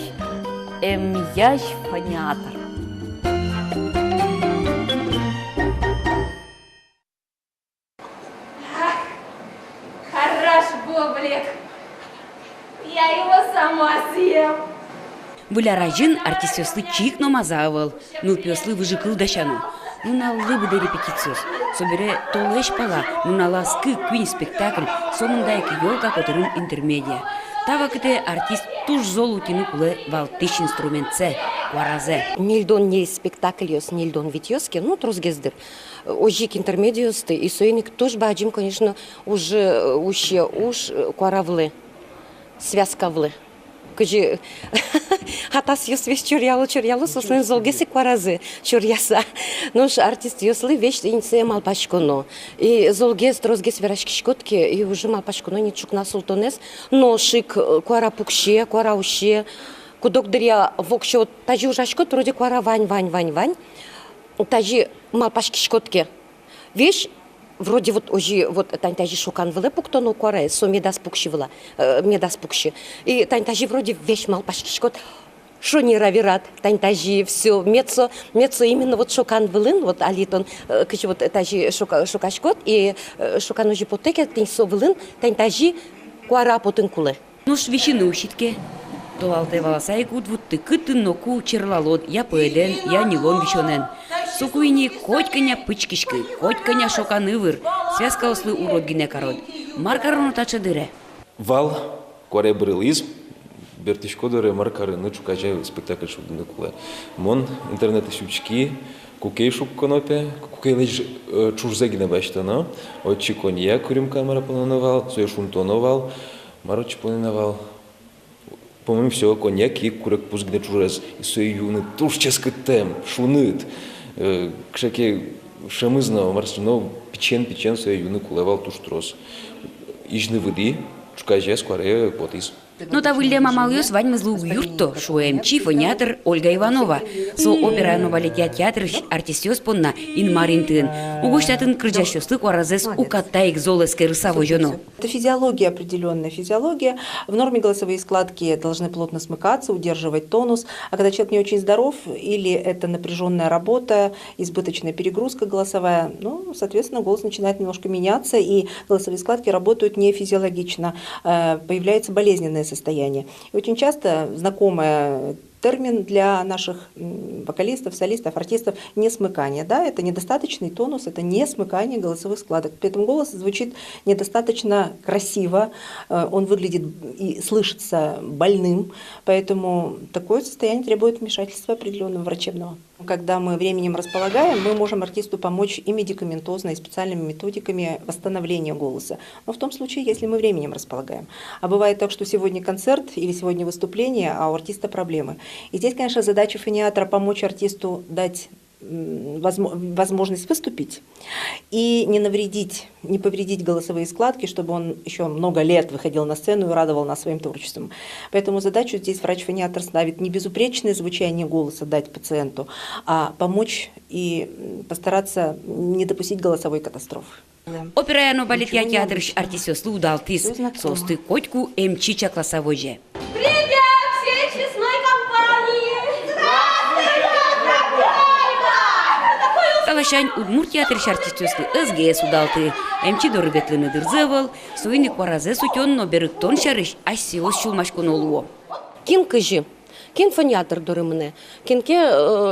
ящ фаниатор.
Хорош бублик. Я его сама съем.
Выляражин артисёслы чик намазавал, ну пёслы выжикыл дащану. Ну на лыбы до репетициос. Собере толеш пала, ну на ласкы квин спектакль, сомындайк ёлка которым интермедия. Тава кыте артист туж золутину куле вал тыш инструментце, варазе.
Нильдон не спектакльос, нильдон витьёски, ну трозгездыр. Ожик интермедиосты, и соиник туж баджим, конечно, уже уж куаравлы, связкавлы. Кыжи хатас ёс весь чурялу, сослен золгеси куаразы чуряса. Нож артист ёслы вещь инце малпашконо. И золгес трозгес верашкишкотки, и уже малпашконо не чукна султонес, но шик куара пукше, куара уще, кудок дыря вокшо, тажи ужашкот, вроде куара вань, тажи малпашкишкотки. Вещь вроде вот уже вот тантажи шукан выле пуктону куаре, со медас пукши. И тантажи вроде вещь малпашкишкот. Шо не равират, тантажи, все, мецо именно вот шукан вылын, вот алитон, кыч вот тажи шукашкот, и шукан уже потеке, тенсо вылын, тантажи куара потын куле.
Ну ж вещины ущитке. То алте волосай кут вот ты кытын ноку черлалот, я поеден, я нилон вещонен. Сукуини котьканя пычкишкы, котьканя шоканы выр, связка ослы урод гине корот. Маркарону тачадыре.
Вал, куаре брылиз, бертишкодыре маркары чукачай спектакль шудыны куле. Мон интернет щучки, кукей шук конопе, кукей леж чужзегине баштана, очи конья курим камера понановал, соя шунтоновал, марочи понановал. По-моему, все, коньяк и курек пузгне чужез, и соя юны турческий тем, шуныт. Кшаке шамызна марсуно печен соя юны кулевал туштрос. Ижны выди, чукачай скоре потис.
Но та вылья мамалёс вань мызлу юрто, шуэмчи фониатр Ольга Иванова. Со опера новолетия театр артистёс понна ин маринтын. Угуштатын крыджащёслы куаразес укаттайк золэскэ рысаво жёно.
Это физиология определенная. Физиология. В норме голосовые складки должны плотно смыкаться, удерживать тонус. А когда человек не очень здоров, или это напряженная работа, избыточная перегрузка голосовая, ну, соответственно, голос начинает немножко меняться, и голосовые складки работают не физиологично. Появляется болезненное состояние. И очень часто знакомая термин для наших вокалистов, солистов, артистов – несмыкание. Да? Это недостаточный тонус, это несмыкание голосовых складок. При этом голос звучит недостаточно красиво, он выглядит и слышится больным, поэтому такое состояние требует вмешательства определенного врачебного. Когда мы временем располагаем, мы можем артисту помочь и медикаментозно, и специальными методиками восстановления голоса. Но в том случае, если мы временем располагаем. А бывает так, что сегодня концерт или сегодня выступление, а у артиста проблемы. И здесь, конечно, задача фониатора помочь артисту дать возможность выступить и не повредить голосовые складки, чтобы он еще много лет выходил на сцену и радовал нас своим творчеством. Поэтому задачу здесь врач-фониатор ставит не безупречное звучание голоса дать пациенту, а помочь и постараться не допустить голосовой катастрофы.
Операяно балет я театрыш артисёслу удалтис, состы котьку эмчича классовоже.
Привет всей честной компании!
Талашань удмур театрыш артисёслу СГС удалты, эмчи дорыбетлыны дырзывал, суйны кваразе сутён, но берыктон шарыш, асиос шулмашкон олуо.
Кин кыжи, кин фониатор дорымыны, кинке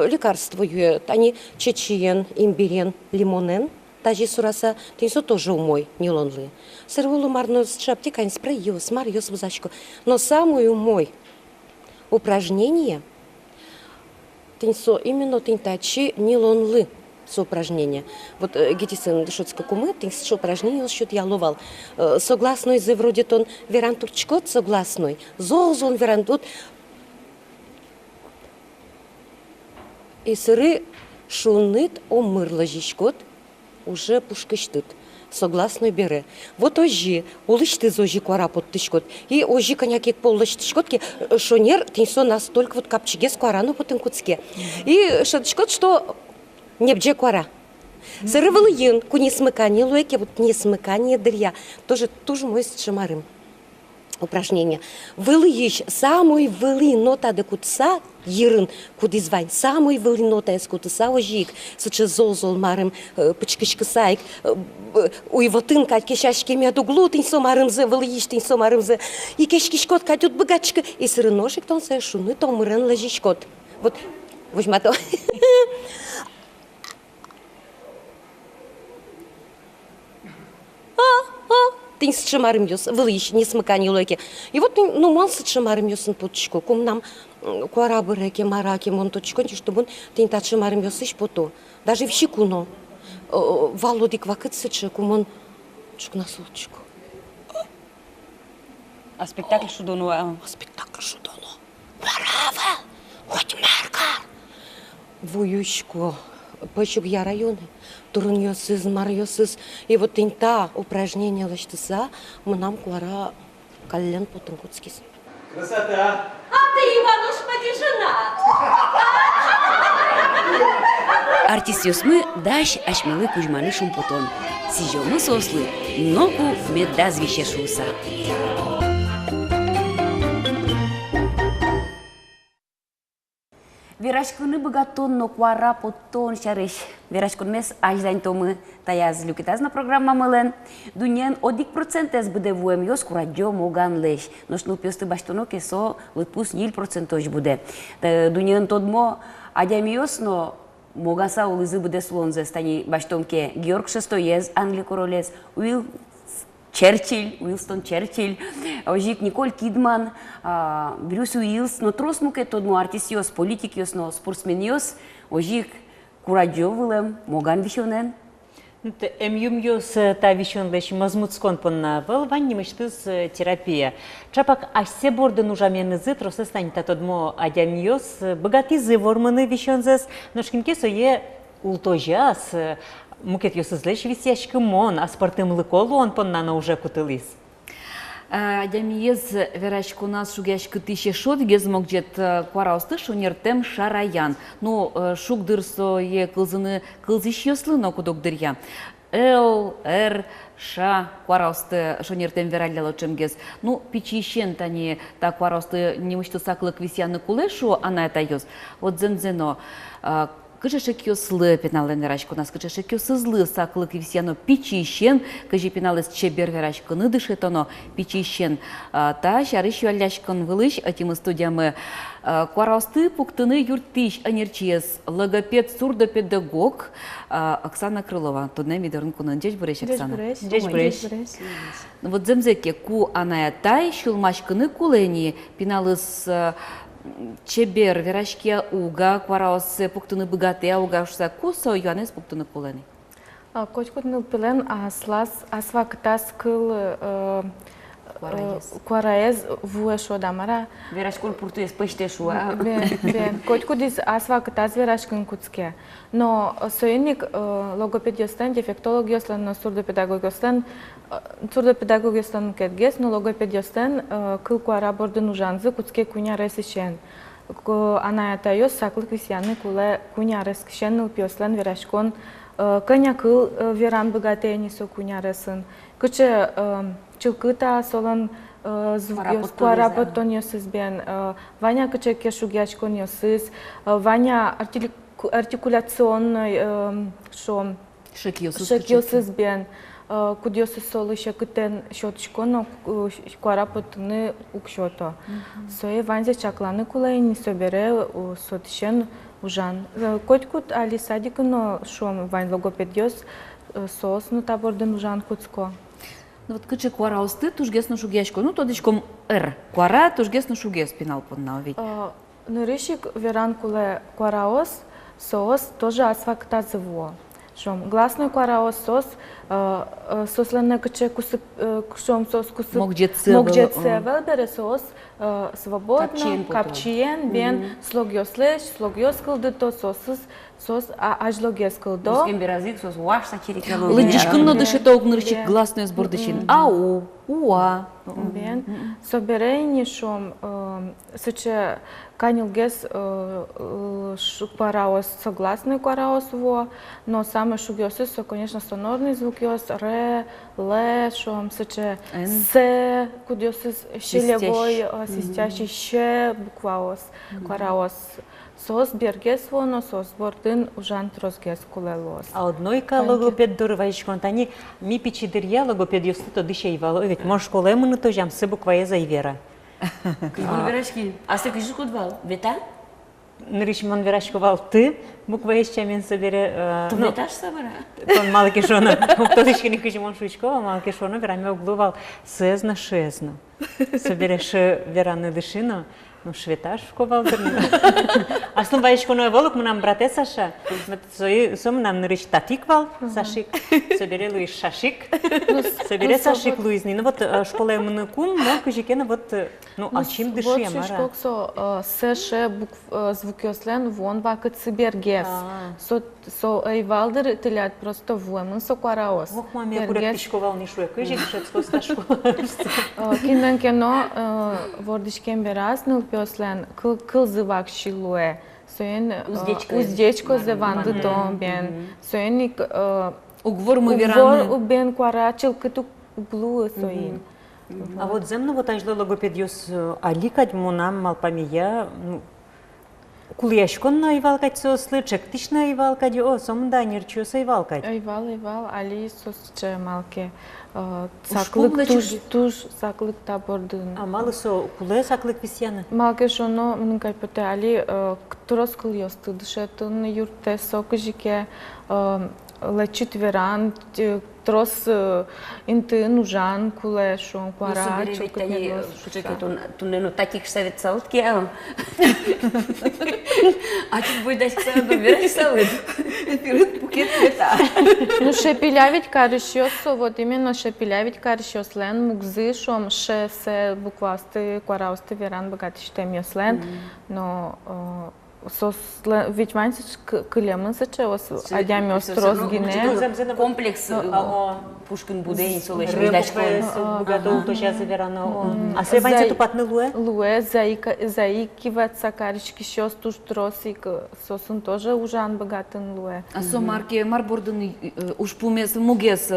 лекарство юет, они чечиен, имбирен, лимонен. Тажи сураса, тинсо тоже умой, нилонлы. Сырвулу марнос шаптикань спрайос, марьос взачку. Но самый умой упражнение, тинсо именно тинтачи нилонлы с упражнения. Вот гетисен дышотска кумы, тинсо упражнение счет я ловал. Согласной за вроде тон верантурчкот согласной, зозон верантут. И сыры шунит омырложишкот, уже пушкыштыт, согласной бере. Вот ожи, улышты зожи куара под тышкот. И ожи коньяки поллышты шкотки, шонер тинсо настолько вот капчиге с куарану потом куцке. И шатышкот, что не бже куара. Сыры вылыен, куни смыкание луэке, вот не смыкание дырья. Тоже мой с шамарым. Упражнение. Вылыешь, самый вылы нота де кутса, ерын, куди звань, самый вылы нота из кутса ожик, суче зозол марым, пычкышкы сайк, уйвотын кать кешашки меду глутын сомарымзы, вылыешь тын сомарымзы, и кешкишкот катют богачка, и сыры ножик тон се шуны то мырын лежишкот. Вот, возьма то. Тин с чемарым ёс, вылыш, не смыкание лойки. И вот, ну, мал с чемарым ёсын потчко, кум нам куарабы реки, мараки, мон точко, чтобы он тин та чемарым ёсыш пото. Даже в щекуно. Володик вакыт сычы, кум он чук на случку.
А спектакль шудону, а?
Спектакль шудону. Варавел, хоть меркар. Воючко. Почук я районы, турун ёсыз, мар ёсыз. И вот инта упражнение лаштыса, мы нам куара каллен потом куцкис.
А
Красота!
ты, Ивануш, поди жена!
Артист ёсмы даш ашмелы кужманы шумпотон. Сижёмы сослы, ноку меддаз вещешуса. Верашкыны богатон, но куара потон шарыш. Верашкын мес аждань томы таяз люкитазна программа мылен. Дуньен 1% буде вуем ёс курадё моган леш. Ношнул пёсты баштоно кесо лытпус 0% буде. Дуньен тодмо адями ёс, но могаса улызы буде слонзе стани баштомке Георг VI, Англия королес, Уилстон Черчилль, ожик Николь Кидман, Брюс Уилс, но трос муке тодмо артист ёс, политик ёс, но спортсмен ёс, ожик курадё вылем, моган вишонен.
Эмюм ёс та вишон леш мазмуцкон понна выл, ванни мыштыз терапия. Чапак асе бордын ужаменызы тросы станита тодмо адям ёс, богатизы ворманы вишонзес, но шкинке сое ултожас, мукет ёсызлеш висяшкы мон, а спортым лыколу он поннана уже кутылис.
Адямиез верашку нас шугяшкы тыше шот гезмок жет куараусты шунертем шараян. Ну, шук дырсо е кылзыны кылзыш ёслы, но кудок дырья. Л, Р, Ша, куараусты шунертем вераляло чемгез. Ну, пичищен тани та куараусты немышты саклык висяны кулешу, ана это ёс. Вот зензено. Кыжешек ёслы пенален верашку нас, кыжешек ёсызлы саклык висяно пичищен, кыжи пеналес чебер верашкыны дышетоно пичищен. Та шарыш юаляшкын вылыш, атимы студиямы куараусты пуктыны юртиш анерчиес, логопед, сурдопедагог Оксана Крылова. Тудне мидерн кунын жеж буреш, Оксана. Жеж буреш. Вот земзеке ку анаyaтай шулмашкыны кулени пеналес чебер верашке уга куараосы пуктыны богатые уга шуса кусо юанес пуктыны кулени.
Кочкутныл пилен аслас асвактас кыл
Quaraez vueșo damara.
Verashkol purtuiesc pășteșua.
Bine. Codis asva câtați verashkân cuțche. No, soinic logopediostan, defectologiostan, surdopedagogostan, surdopedagogostan ketges, no logopediostan, câl cu arabor de nujanză, cuțche cunia resishen. Anayatayos saklık visyanı kule kunya resishen, pioslan verashkon, Cănia câl veran băgateni s-o cuñarăsân. Căce cilcâta solan zvugios cu arabătoniosыз bine. Vania căce cheșughiașconiosыз, Vania articulaționă șăchiosыз bine. Кудиосыз солы шекытен шотшконо cu arabătını укшото. Soe vanze çaklаны kulay собере сотшен ужан. Котькут али садик но шом вайн логопедиос сос ну таборден ужан куцко.
Ну вот кычы куара осты тужгес на шугешко. Ну то дичком р. Куара тужгес на шугес пинал поднал ведь.
Ну решик веран куле куараос сос тоже асфакта зво. Шом гласный куараос сос сослenne кыче кусып шом сос кусып могжецевел бере сос свободно капчиен бен слогёслеш слогёс кылды то сосыз сос ажлогес кылдо.
Ускем беразик сос уаш сачирикело. Лыдишкынно дышы тоугнырчик гласный сбордычин. Ау, уа.
Бен соберейни шом сыче канилгес куараос согласный куараос во, но самый шугёсыз, конечно, сонорный звукёс ре, ле, шом сыче се, кудёсыз щелевой, свистящий ще букваос куараос. Сос бергес воно, сос бордын ужан трозгес кулелос.
А однойка логопед дурвайшкон, тани ми пичидырья логопед юсты дыше ивало, ведь мож школе мыны то жам сы буквае за ивера.
Кыйбон верашки, а ты кыжы кудвал, вета?
Нырышмон верашковал ты, буквае чамен собере...
Ты веташ собера?
Тон мало кишона, ктодышки не кыжимон шучкова, мало кишона верами углувал сезно-шезно. Собере шы вераны дышино, ну, шветаш ковал дырны. Аслым вайшконой волок мынам брате Саша. Сом нам нырыш татик вал, Сашик. Собере Луис Шашик. Собере Сашик Луизни. Ну вот школа мыны кум, но кыжикена вот, ну, а чем дыши амара?
Вот шишкок со сэше звукёслен вон вакыт сыбергес. Со эйвалдыр тылят просто вуэмын со куараос.
Ох, маме, курек пишковал нишуя кыжик, шецко сташко.
Кинден кено вордишкен бераз, пёслен кылзывак шилуэ. Соен уздечко зеванды домбен. Соеник
угвор мы вераны.
Угвор убен куара чылкыту углу соин.
А вот земно вот ажлы логопедиос аликать мунам малпамия, кулешкон на ивалкать сослы, чектиш на ивалкать, о, сомда нирчу со ивалкать.
Ивал, али сосче малке. Саклык туш саклык табордын.
А малы со куле саклык висяны?
Малке шоно мынкай пөте али ктурос кыльосты дышетын юрте сокыжике лечит веран трос инты нужан куле шон куара чылкытнелос.
Тунено таких совет саутки, а тут будет дать сауту, берешь саут. Пирот букет цвета.
Ну шепилявить карышёсо, вот именно шепилявить карышёс лен мугзы шом ше се буквасты куараусты веран богатыштем ёслен, но сос ведь мансич кылемын сыче ос адями острос гине
комплекс Пушкин Будей солеш
видачко богатов то сейчас верано. А се ванце тупатны луэ?
Луэ заикиваться карички щёс туш тросик сосын тоже ужан богатын луэ.
А со марки марбордын уж пумес мугес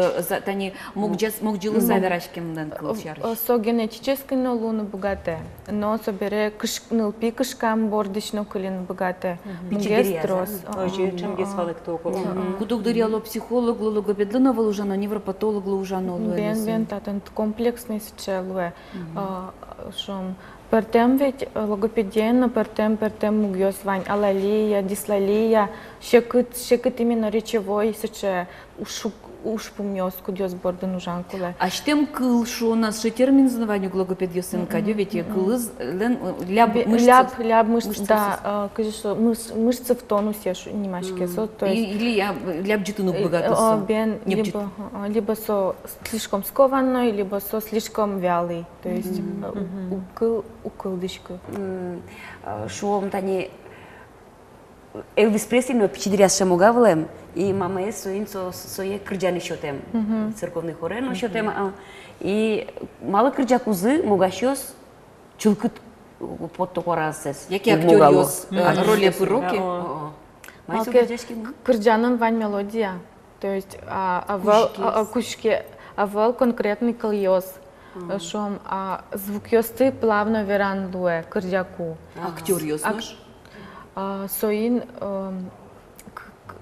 тани могжилы заверашкем дан кылчар.
Со генетически но луны богате, но собере кышныл пикышкам бордично кылин богате. Мугес трос.
Ой, чем гесвалек токо.
Кудук дыряло психолог, логопедлына волужано, невропатолог лужано луэ.
Бен татен комплексный сыче луэ. Шом Пертем ведь логопедия, пертем мугёс вань, алалия, дислалия, шекыт именно речевой, сече уж помнёс, кудёс борден ужанкуле.
А штем кыл, что у нас же термин знаванию логопед ёсын кадё, ведь кылыз, ляп
мышц, да, кажется, мышцы в тонусе, немашке, то есть...
Или ляп джитунук богато
либо со слишком скованный, либо со слишком вялый, то есть укылдышка.
Шо тани Елвис Пресли, но пичидриас шамогавлем, и мама е соин сое кырджаны шотем, церковный хорен шотем, и мало кырджа кузы могащос чулкыт под токоразес.
Яки актер ёс роли пыроки?
Кырджанын вань мелодия, то есть кушки, авал конкретный кыльёс. Шом звук ёсты плавно веран луэ кырджаку.
Актер ёснаш?
Соин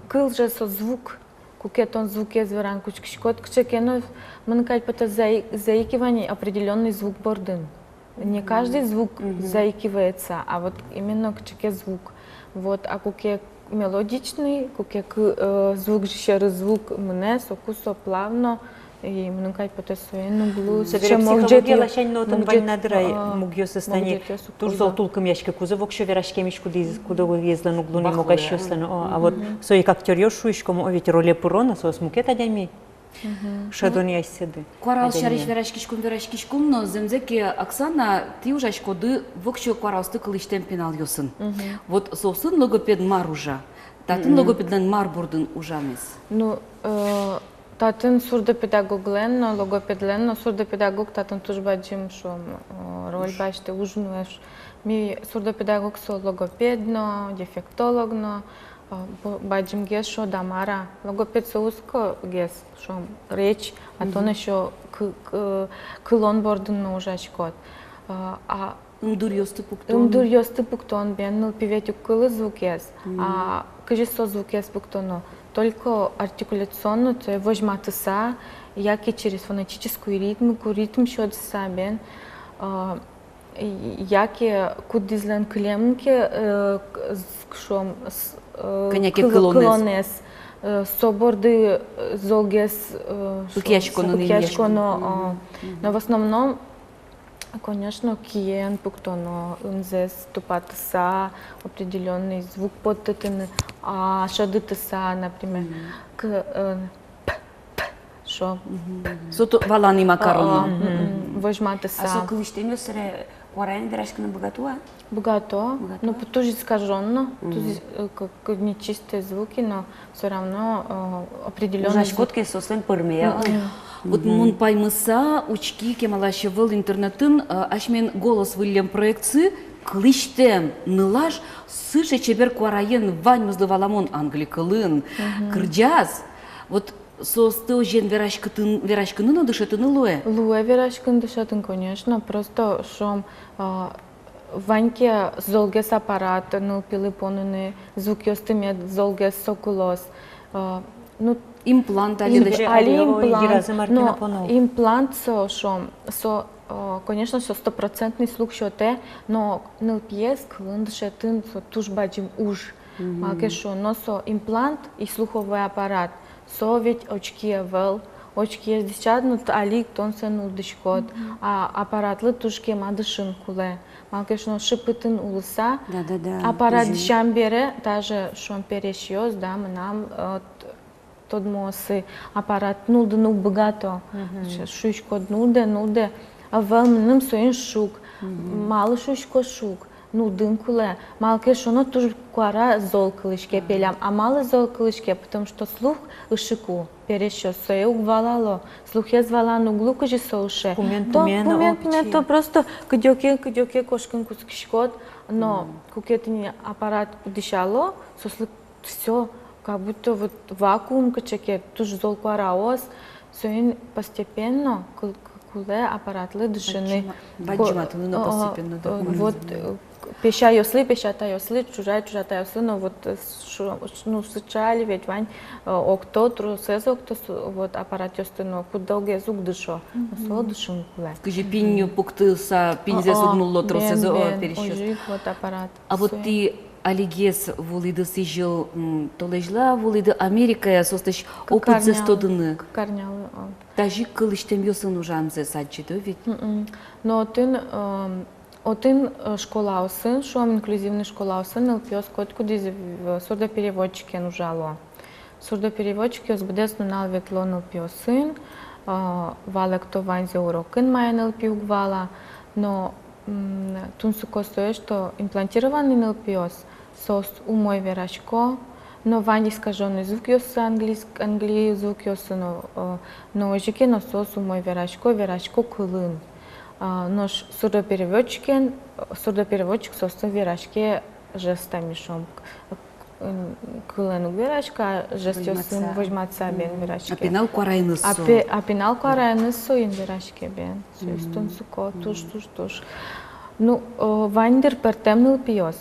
кыл же со звук, кукетон звук езверан кучкишкот кчекенов, манкать пото заикивание определенный звук бордын. Не каждый звук заикивается, а вот именно кчеке звук. Вот, а куке мелодичный, куке звук же звук мне сокусо плавно. И манкать пото соин углу.
Психология лашань нотан вальнадрай мугёс стане. Турзол тулкам яшке кузы вокшо верашкемиш куда езлан углу не могащослан. А вот сои как тёрёшуиш кому ведь роли пурона сос мукета дями. Шадони айседы.
Кварал шариш верашкишкум, но земзеки Оксана, ты уже коды вокшо кварал стыкал иштем пенал ёсын. Вот сосын логопед маружа. Татын логопедлен марбурдын ужамес.
Ну, татын сурдопедагоглен, но логопедлен, но сурдопедагог татын туж баджим, шо роль бачте ужнуеш. Ми сурдопедагог со логопедно, дефектологно, баджим гес шо дамара. Логопед со узко гес, шо речь, а то еще кылон бордын на ужачкот.
Умдур
ёсты пуктон бен, ну пиветю кылы звук ес, а кажи со звук ес пуктоно. Только артикуляционно, то есть вожматыса, яки через фонетическую ритмику, ритм счет сабен, яки кудизлен клемки, кшом клонес, соборды золгес, сукьяшконо, но в основном, конечно, киен, пуктоно, унзес, тупатыса, определенный звук подтытыны, а шадытыса, например, шо?
Сото валани макарону.
Вожматыса.
А со кылыштен ёсыре куарайны верашканы богатуа?
Богато, но тоже искаженно, как нечистые звуки, но все равно определенный звук.
Жашкотки сослен пырмея.
Вот мун паймыса, учки кемалаще выл интернетін, ашмен голос вылем проекции, клыштем нылаш, сыше чебер куарайын вань мызлываламон англикалын, кырджаз. Вот состы жен верашкынын дышатын луэ?
Луэ верашкын дышатын, конечно, просто шом ваньке золгес аппарат, ныл пилы понуны, звук ёстымет золгес сокулос. Ну,
имплант
но имплант со конечно, со 100% слух шоте, но ныл пьес клындышетін со туж баджим уж. Малке шо, но со имплант и слуховой аппарат, со ведь очки вел, очки ездичат, но алик тон се нудышкот, а аппаратлы туж кема дышын куле. Малке шо, шипытын улыса, аппарат дышам бере, даже шон перешьёс, да, мы нам тот мосы аппарат нулды нук богато, шушко нуде, а велмным соин шук, мало шушко шук, нудын куле, малке шоно туж куара зол кылышке пелям, а мало зол кылышке, потому что слух ышику перещё сое угвалало, слух я звала на углу кожи соуше. Пумен, то просто кдёке кошкин кускишкот, но кукетни аппарат дышало, сослы все. Как будто вот вакуум качеке, тоже зол куараос, соин постепенно куле аппаратлы дышины.
Баджиматыны постепенно.
Вот Пеща ёслы, пеща та ёслы, чужая та ёслы, но вот ну сычали ведь вань окто трусез окто вот аппарат ёсты, но кудалге зуг дышо, сол дышын кулай.
Кыжи пинью пуктылса, пинзе сугнуло трусез пересчет.
Ожик вот аппарат.
А вот ты алигес волиды сижил толежла волиды Америкая состаш опыт застодыны.
Карнялы.
Тажи кылыштем ёсын ужанзе садчиды ведь.
Но отын школа усын, шуам инклюзивный школа усын, ЛПОС котку диз сурдопереводчики нужало. Сурдопереводчики озбудес нунал ветлон ЛПОсын, валек то ванзе урокын майен ЛП угвала, но тун суко стоит, что имплантированный ЛПОС сос умой верашко, но вань искаженный звук ёсы английский звук ёсы, но ожике но сос умой верашко кылын. Наш сурдопереводчик сос верашке жестами шом. Кылын верашка, жест ёсын возьматься бен верашке.
Апинал куарайны со.
Апинал куарайны со ин верашке бен. Тун суко туш. Ну, вандер пертемнил пиос.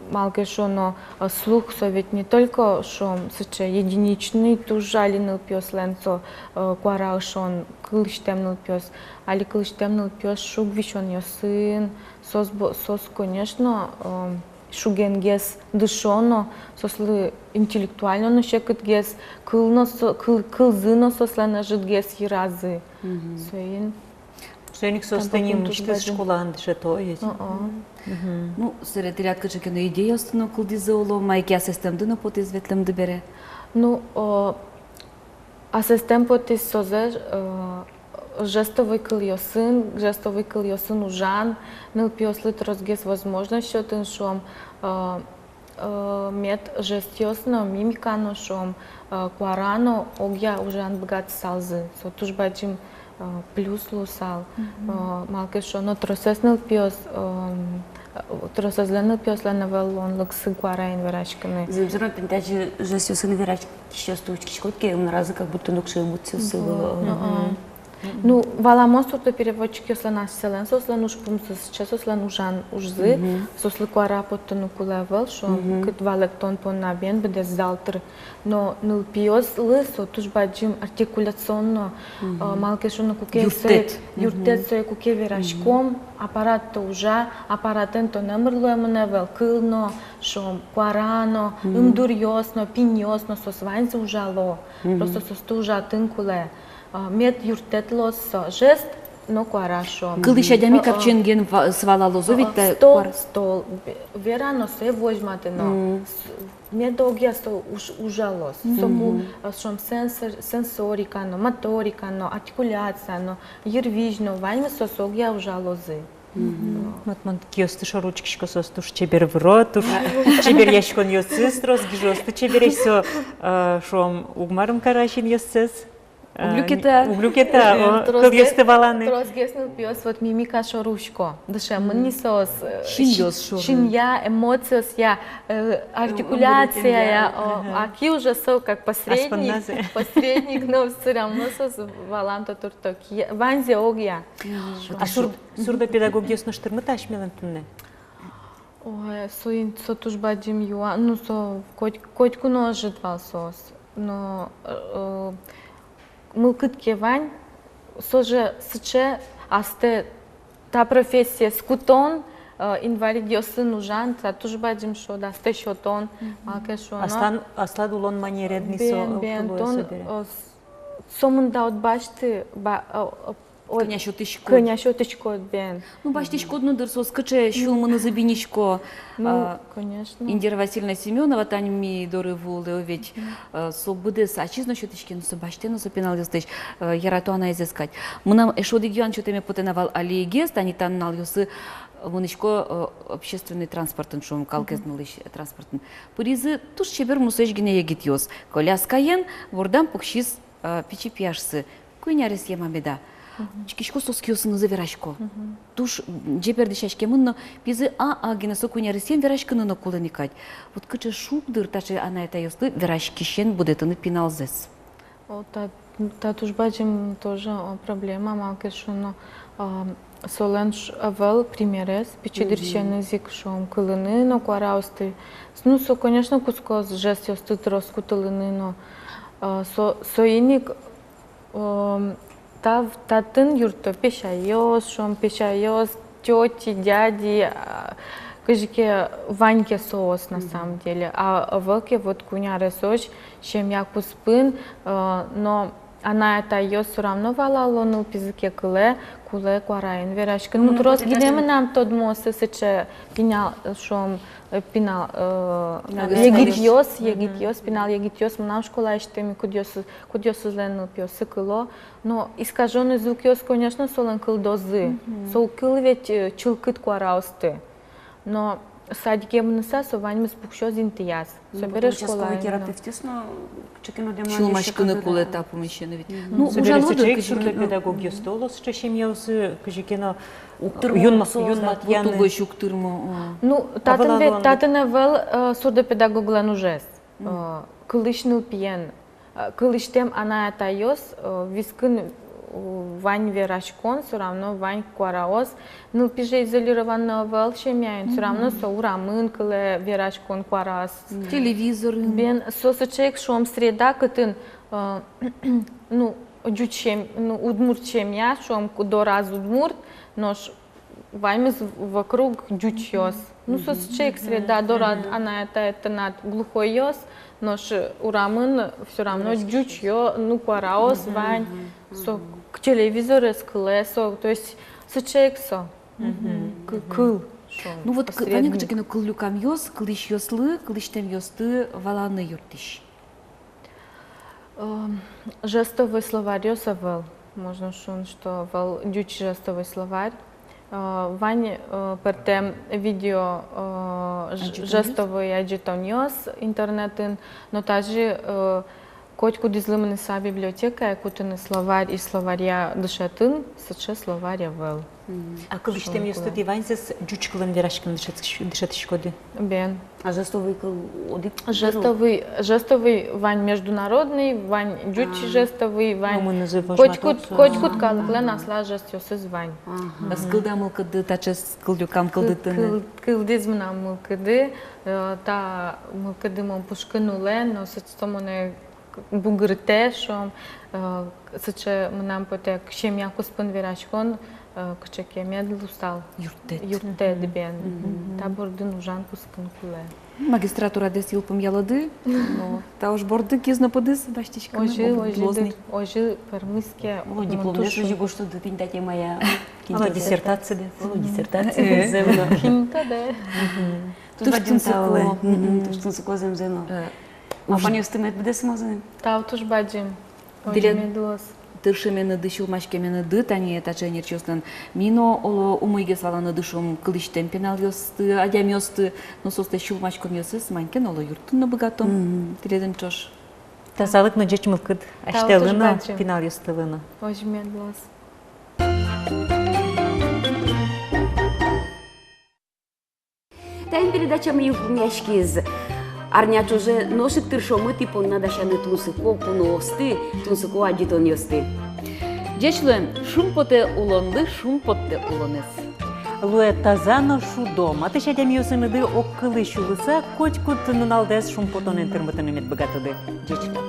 Малке шо, но слух со ведь не только шо сыче единичный тужалинил пиос ленцо куарал шон кылыштемнил пиос, али кылыштемнил пиос шуг вишон ёсын, сос конечно шугенгес дышоно, сослы интеллектуально но шекытгес, кылзыно сослена житгес еразы. Соин.
Соник состаним учтыз школан дышето есть.
Ну, сред рядка чекено идея остану кулдиза уло, майки асистем дына потез ветлем дебере.
Ну, асистем потез созе жестовый кыл ёсын ужан, ныл пиослит разгес возможность шотын шом мет жест ёсно, мимикано шом, куарано огя ужан богат салзы. Со туж бачим плюс лусал. Малке шо, но тросеснил пиос, тросезленил пиос ленавел он лыксы куарайн верачканы.
Зимзерно пентачи жест ёсын верачки счастуючки шкотки, разы как будто нукши эмоции было.
Ну, валамон сурдопереводчик ёслен асселен, сослен уж пумсыз, че сослен ужан ужзы, сослы куара поттыну кулевел, шо кыт валектон пон набен, беде залтыр. Но ныл пиос лысо, туж баджим артикуляционно, малке шо на куке юртет сой куке верашком, аппарат-то ужа, аппаратен то немрло емневел, кылно, шо куарано, имдур ёсно, пин ёсно, сосваньзе ужало, просто состу ужатын куле. Мед юртетлос жест, но хорошо.
Кылышадями капченген свалало зовите.
Стол. Верано се возьмате, но медогия со ужалос. Сому шом сенсорика, но моторика, но артикуляция, но ервижно, вайме сосогия ужалозы.
Матман киосты шаручкишко состуш чебер в рот, чебер яшкон ёсыз, розгижосты чебер ещё шом угмарым карашин ёсыз. Углюкета, кыл ёсты валаны.
Тросгеснил пиос вот мимика шорушко. Дыше мынни сос.
Шиньёс.
Шинья, эмоциос я, артикуляция я. Аки уже со как посредник, но все равно сос валан то турток. Ванзе огья.
А сурдопедагог ёсно штырмыташ мелентинне?
Ой, соин со туж бадим юа, ну со котку ножит вал сос. Но мылкытке вань, соже сыче, асте та профессия скутон, инвалид ёсын ужан, та туж бадим шо, да сте шотон, малке шо, но...
Аслад улон манередни со
тон, сомында от башты,
Кыняшотышко
от бен.
Ну, баштышко днудыр сос кыче шулманы забинишко.
Ну, конечно.
Индира Васильевна Семенова, Таня ми доры вулы, ведь собыды сачизно шотышки, но собаште, но сопинал ёстыш, ярату она изыскать. Мы нам эшоды гюан чотами потенавал алиегест, они таннал ёсы вынышко общественный транспортын шум, калкезнылыш транспортын. Пуризы туш чебер мусэшгине егит ёс. Коляскаен, вордам пукшиз пичи пьяшсы. Куйнярис емамеда. Чикишко соскиосыны верашко. Туш джеперди шашкемынно пизы генесо куйнярисем верашкыныны куланикать. Вот кычы шукдыр тачы ана это ёсты верашкишен будетыны пиналзес.
Та туш бачим тоже проблема малке шо, но Соленш авел примерес, пичедиршен язык шом кылыны, но куараусты. Ну, со, конечно, кускос жест ёсты троску тылыны, но соиник татын юрто пешайос, шом пешайос, тети, дяди, кажется, Ваньке соус на самом деле. А велке вот куня ресоч, чем я куспын, но она это ее все равно валала, но пизыке куле куарайн верашка. Ну, трос гидем нам тот мосы сече пинал шом пинал егитьос пинал егитьос нам школа иштеми кудьос злену пьосы кыло, но искаженный звук ёс, конечно, солен кыл дозы, сол кыл ведь чилкыт куараусты, но садике мнеса сованьмы спухшо зинтияс. Соберешь школа.
Чулмашкыны кулы этапы мещены ведь.
Ну, уже лодырка журнал педагогия столос, что семьясы, кажется, юн матьяны.
Ну, татын эвел сурдопедагоглан ужес. Кылышныл пьен. Кылыштем она это ёс, вискын Вань верашкон, все равно Вань куараос. Ну, пиже изолированный вел шемяин, все равно со урамын кыле верашкон куарас.
Телевизор.
Бен сосочек шом среда кытын, ну, джучем, ну, удмурт шемя, шом кудо раз удмурт, но Ваймес вокруг джучёс. Ну, сосочек среда дорад, она это над глухой ёс, но урамын все равно джучё, ну, куараос, Вань. Со к телевизору с колесо, то есть сочек со кыл.
Ну вот они кажется, кыл люкам ёс, кылыш ёслы, кылыштем ёсты валаны юртиш.
Жестовый словарь ёсавел, можно что вел дюч жестовый словарь. Вань пертем видео жестовый аджитон ёс интернетын, но также Котку дизлымны са библиотека, кутыны словарь и словаря дышатын, сыче словаря вел.
А кылыштем ёсты дивайнсыз жучкылын верашкын дышатышкоды?
Бен.
А жестовый одик?
Жестовый Вань международный, Вань джуч жестовый, Вань котькут калыклы насла жест ёсыз Вань.
Скылда мылкыды, тачы скылдюкам кылдытыны?
Кылдыз мына мылкыды, та мылкыды мон пушкынулен, но сычтомоне бугырте, шом сыче мнам потек шемя куспын верашкон, кычеке медл устал. Юрте дебен. Та бордын ужан кускын куле.
Магистратура дес йылпым ялады, но та уж борды кезно подыз баштичка.
Ожи пермыске.
Дипломдеш уже го что да пинтате моя.
Ала диссертация де.
Диссертация земно.
Кинта де.
Туштун сыко земзено. А пани устымет буде смазаны?
Та утуш баджим.
Дилен тыршемены дышыл машкемены ды тани таченер чёстан. Мино оло умыйге саланы дышым кылыштен пенал ёсты, адям ёсты, но состы шул машком ёсыз, манкен оло юртын богатом. Тиледен чош.
Тазалык на джеч мылкыд. Аштелына пенал ёстылына.
Ожмет глаз.
Тайн передача мы мяшки из Арнят уже ношик тыршомы типа надо шаны тунсыко пуносты, тунсыко адитон ёсты.
Джечлен шумпоте улонды, шумпоте улонес.
Луэ тазано шудом. А ты шадям ёсымыды оккылы шулыса, котькут ныналдес шумпотон интермытын эмет богатыды. Джечка.